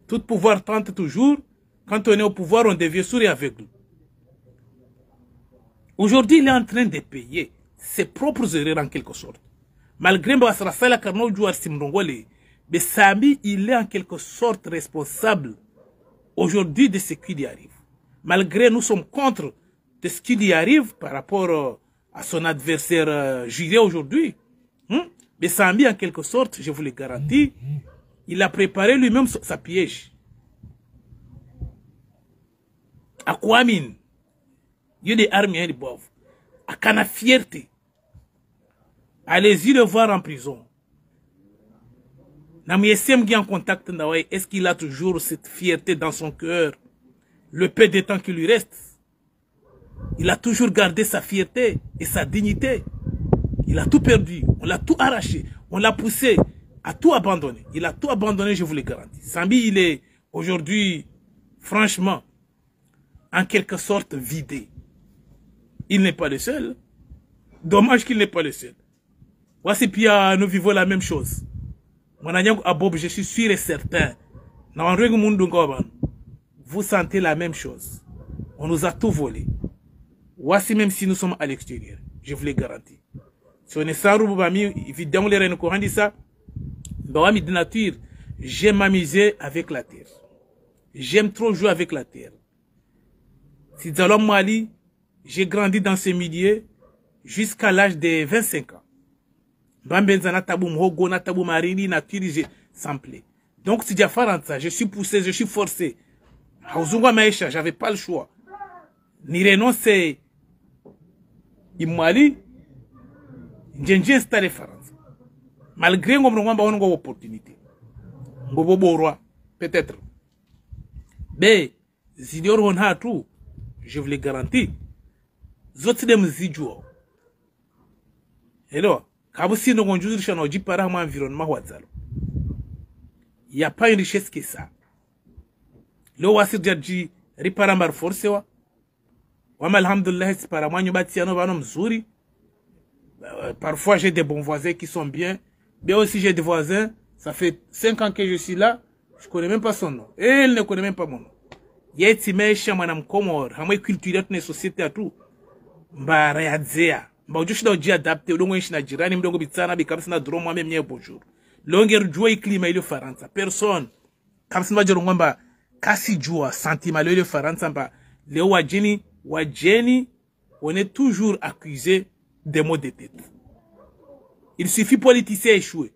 Tout pouvoir tente toujours. Quand on est au pouvoir, on devient sourd et aveugle. Aujourd'hui, il est en train de payer ses propres erreurs en quelque sorte. Malgré Mbassarasala Karno Jouar Simrongole, mais Sambi, il est en quelque sorte responsable aujourd'hui de ce qui lui arrive. Malgré nous sommes contre de ce qui lui arrive par rapport à son adversaire juré aujourd'hui. Mais Sambi, en quelque sorte, je vous le garantis, il a préparé lui-même sa piège. À Kouamine, il y a des armes et des boivres. À Kana fierté. Allez-y le voir en prison. Namiyesem en contact, est-ce qu'il a toujours cette fierté dans son cœur? Le peu de temps qui lui reste. Il a toujours gardé sa fierté et sa dignité. Il a tout perdu. On l'a tout arraché. On l'a poussé à tout abandonner. Il a tout abandonné, je vous le garantis. Sambi, il est aujourd'hui, franchement, en quelque sorte vidé. Il n'est pas le seul. Dommage qu'il n'est pas le seul. Voici Pia, nous vivons la même chose. Je suis sûr et certain. Vous sentez la même chose. On nous a tout volé. Voici même si nous sommes à l'extérieur. Je vous le garantis. Si on est sans évidemment, les reines courants disent ça. De nature, j'aime m'amuser avec la terre. J'aime trop jouer avec la terre. Si Zalom Mali, j'ai grandi dans ce milieu jusqu'à l'âge de 25 ans. Donc, si je suis poussé, je suis forcé. J'avais pas le choix. Ni renoncer. Mali, j'ai installé France. Malgré que je n'ai pas opportunité. Peut-être. Mais, je vous le garantis. Zots de mzijou. Hello. Kabusi no gonjuzur shano jipara ma environnement wazalo. Il n'y a pas une richesse que ça. Le wasir djadji ripara mbar force wa. Wama alhamdulillah c'est para ma nyubati ano bano mzuri. Parfois j'ai des bons voisins qui sont bien. Mais aussi j'ai des voisins. Ça fait 5 ans que je suis là. Je connais même pas son nom. Et il ne connaît même pas mon nom. Yeti meisha mwana mkomor. Hamwe culture ne société à tout. Mbara ya dzea. Mbaujushi da uji adapte. Ulongo ishi na jirani. Mdongo bitsana. Bikabisi na dromo wame mnye bonjour. Longer jua iklima ili Faransa. Personne. Kabisi mba jorongo mba. Kasi jua. Sentima ili Faransa mba. Leo wajeni. On est toujours accusé des maux de tête. Il suffit politicien échouer.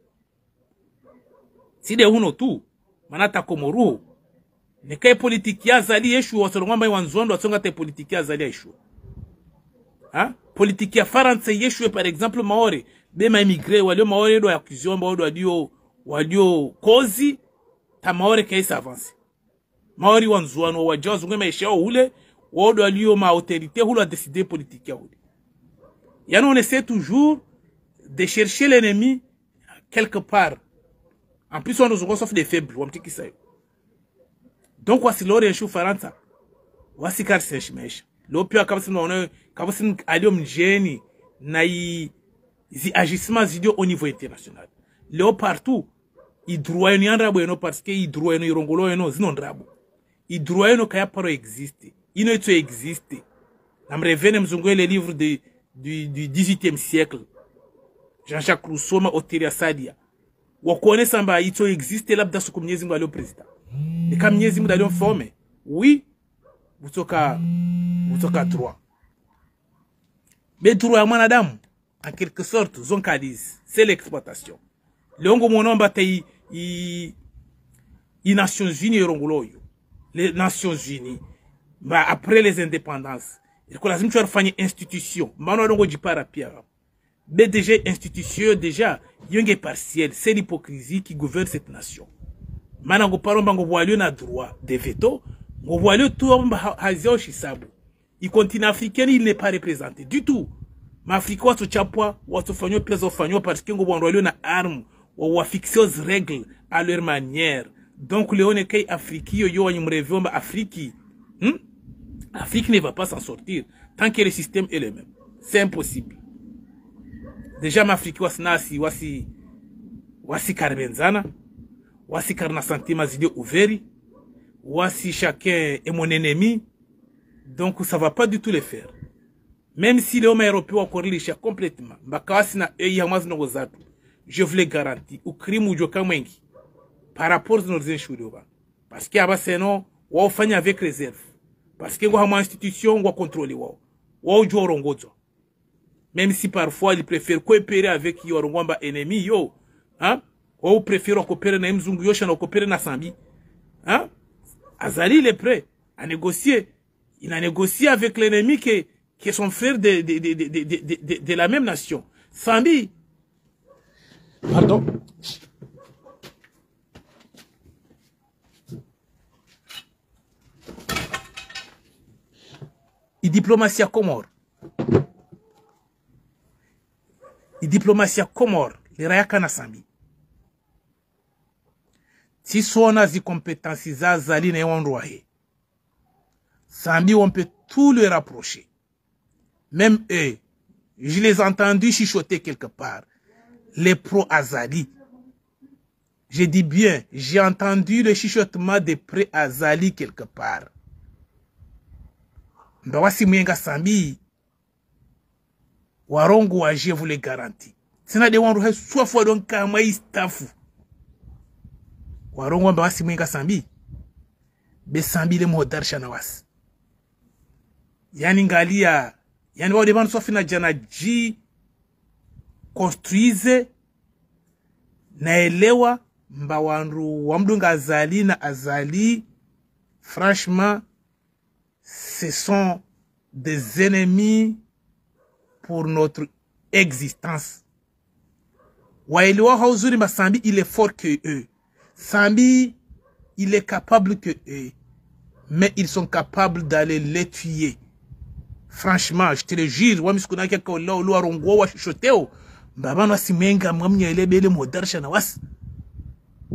Si de uno tout. Manata komoru. Ne kai politiki ya zali yeshu wasolongamba wanzondo wasonga te politiki ya zali yeshu. Hein? Politiki ya Faransa yeshu par exemple Maori be ma immigré walio Maori do accusation ba walio kozi ta Maori kaisa avance. Maori wanzoano wajozo ngema yesha ule wodo walio ma autorité hulo a décider politique ya ule. Yani on essaie toujours de chercher l'ennemi quelque part. En plus on nous sauf des faibles, on petit ça. Donc, voici l'orient chou Faransa. Voici car c'est chimèche. L'opio kabasi alium génie naï agissements idiots au niveau international. Léo partout, il droit ni andrabo eno parce que il droit ni rongolo eno zinon drabo. Il droit eno kaya paro existe. Il ne existe. Nam revene mzungu les livres du 18e siècle. Jean-Jacques Rousseau ma Oteria Sadia. Wakone samba ito existe labda sukumnyezi ngalo président. Et comme Niézim d'aller former, oui, vous toca droit. Mais droit à madame, en quelque sorte, zonkadis, c'est l'exploitation. Le ongo monon bataille, les Nations Unies rongoloyo. Les Nations Unies, Bah, après les indépendances. Il faut lazima tufanye institution. Mbano dongo jipara pia. Mais déjà institution déjà yonge partiel, c'est l'hypocrisie qui gouverne cette nation. Mana ngo paromba ngo voalio na droit de veto, ngo voalio tout amba hazio shisabu. Il continent africain, il n'est pas représenté du tout. Ma Afrique wa chapwa, wa fanyo peso fanyo parce que ngo voalio na arme, wa fixer aux règles à leur manière. Donc le on kay Afrique yo yo nyumrevo mba Afrique. L'Afrique ne va pas s'en sortir tant que le système est le même. C'est impossible. Déjà, l'Afrique wasi karbenzana, wasi karna santima zide ouveri, wasi chacun est mon ennemi. Donc, ça va pas du tout le faire. Même si les hommes européens ont corrigé complètement, je vous le garantis, au crime ou jokamwengi, par rapport à nos échoués. Parce qu'il y a sinon, on fait avec réserve. Parce que une institution va contrôler même si parfois ils préfèrent coopérer avec yorongwamba ennemi yo hein ou préfèrent coopérer na mzungu yo chana coopérer na sambi hein Azali il est prêt à négocier, il a négocié avec l'ennemi qui est son frère de la même nation. Sambi pardon et diplomatie à Comore. Et diplomatie à Comore, les Rayaka na Sambi. Si on a des compétences, Zali ne ondrohe. Sambi, on peut tout le rapprocher. Même eux, je les ai entendus chuchoter quelque part. Les pro-Azali. Je dis bien, j'ai entendu le chuchotement des pré-Azali quelque part. Mbawasi mwenga Sambi warongo wa je vous le garantis. Sina de wanru he soit fois donc kama istafu. Warongo mbawasi mwenga Sambi. Be Sambi le modarsha na wasi. Yani ngalia, yani wao demande soit fina jana ji construise na elewa mbawanru wamdunga Azali na Azali. Franchement, ce sont des ennemis pour notre existence. Waelewa hauzuri ma Sambi, il est fort que eux. Sambi, il est capable que eux. Mais ils sont capables d'aller les tuer. Franchement, je te le jure, wa miskuna kia ka lo arongo wa shoteo. Mbaba na simenga mwamnya elebele modarsha na was.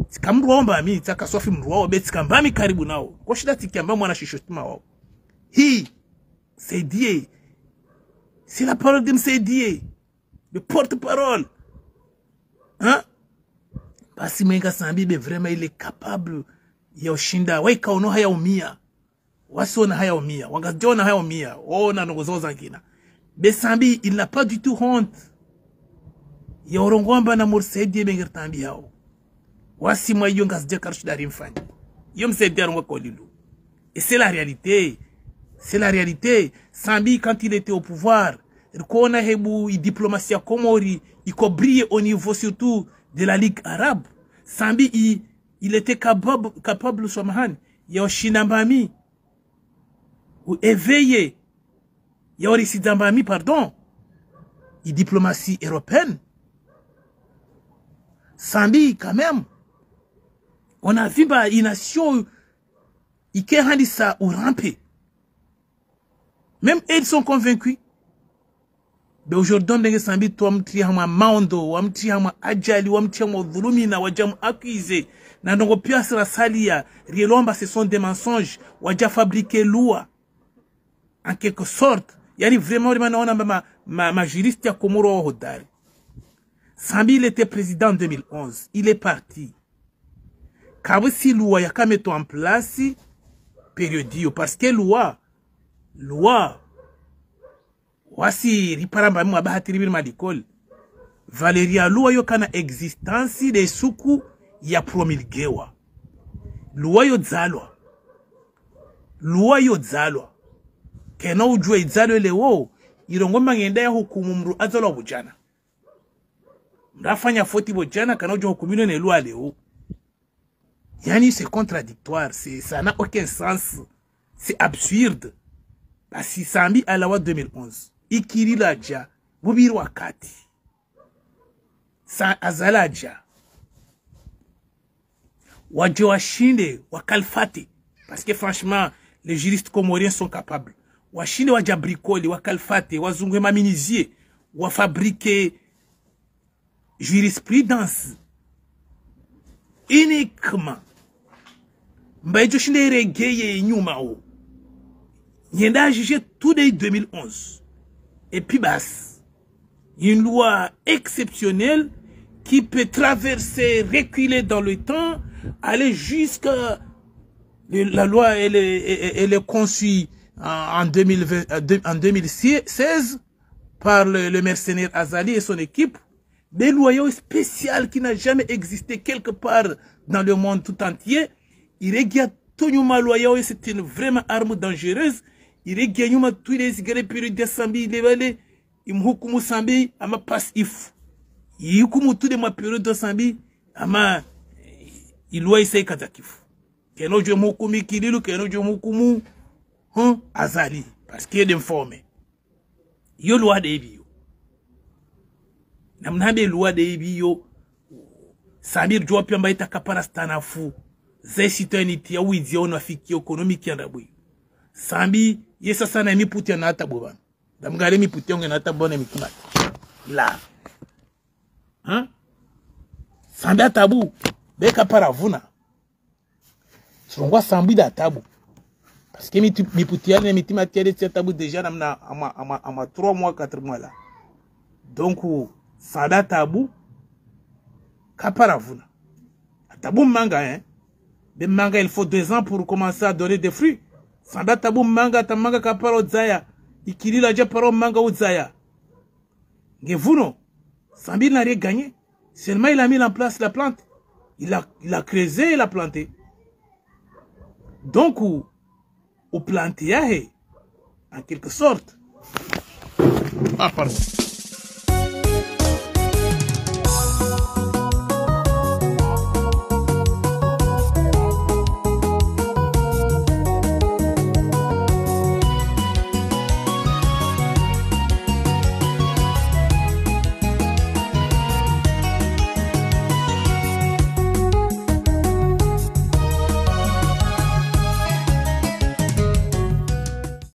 Tikamruwa mbami, taka sofi mruwa be tikambami karibu nao. Kwa shida tikamba mwana shishotuma wao. C'est Dieu. C'est la parole de M. Dieu. Le porte-parole. Hein? Parce que Mwenga Sambi, vraiment, il est capable. Yoshinda. Waika ono haya umia. Wasona haya umia. Wangazjona haya umia. Oh, na nongozo zangina. Mais Sambi, il n'a pas du tout honte. Yorongwamba na morse Dieu bengertambi hao. Wasi mwa yongazje karshidari mfani. Yom se Dieu arongwa kolilu. Et c'est la réalité. C'est la réalité. Sambi, quand il était au pouvoir, il diplomatie à Komori, il brillait au niveau surtout de la Ligue arabe. Sambi, il était capable, Somahan, il y a Shinambami, ou éveillé, il y a Sidambami, pardon, il diplomatie européenne. Sambi, quand même, on a vu une nation, il a ça ou rampé. Même ils sont convaincus. Mais aujourd'hui, on a Sambi, toi, m'triama Maundo, m'triama Adjali, m'triama Dhulumina, wajam accusé. N'anongo pias la salia, rielomba, ce sont des mensonges, wajam fabriqué loi. En quelque sorte, yani vraiment, ma juriste ya Komoro Hodari. Sambi, il était président en 2011. Il est parti. Kabisi loi, yaka metto en place, périodique, parce que loi, wasi riparamba mwa bahati ribiri madikol Valeria loi yo kana existence de suku ya promulgewa loi yo dzalwa kena ujue idzalwe lewo irongomba ngenda ya hukumu mru azalwa bujana mrafanya foti bujana kana ujue hukumino ne loi lewo yani c'est contradictoire, ça n'a aucun sens. c'est absurde. Basi Sambi à la loi 2011. Ikiri la dja. Bubiru wakati. Sa azala dja. Wadjo washinde wakalfate. Parce que franchement, les juristes comoriens sont capables. Washinde wadja bricole, wakalfate, wazungwe maminizie, wafabriquer jurisprudence. Uniquement. Mbaïdjo shinde regeye nyuma o. Nyenda a jugé tout dès 2011. Et puis basse. Une loi exceptionnelle qui peut traverser, reculer dans le temps, aller jusqu'à... La loi, elle est conçue en 2016 par le mercenaire Azali et son équipe. Des lois spéciales qui n'a jamais existé quelque part dans le monde tout entier. Il regarde tout le loyer, c'est une vraiment arme dangereuse. Il regarde tous les cigarettes période de Sambi, les valets, il m'a Sambi, ama passe if. Il m'a tout de ma période de Sambi, ama il loyer c'est katakif. Keno je mokumi kililu, keno je mokumu, Azali, parce qu'il est informé. Yo loi de Ebio. Namnabe loi de Ebio. Samir Jopi amba ita kapara stana fu. Zay citoyenneté ya widi ya onafiki économique ya ndabu. Sambi yesa sana mi puti na ata boban. Damgale mi puti onge na ata bone mi kimati. La. Hein? Sambi atabu be kapara vuna. Songwa sambi da tabu. Parce que mi puti ya mi timati ya de tabu déjà namna ama 3 mois 4 mois là. Donc sada tabu kapara vuna. Tabu manga hein. Des manga, il faut 2 ans pour commencer à donner des fruits. Sanda tabu manga, ta manga kaparo zaya. Ikili la ja paro manga ou zaya. Ngevuno. Sambi n'a rien gagné. Seulement il a mis en place la plante. Il a creusé et l'a planté. Donc, ou planté, en quelque sorte. Ah, pardon.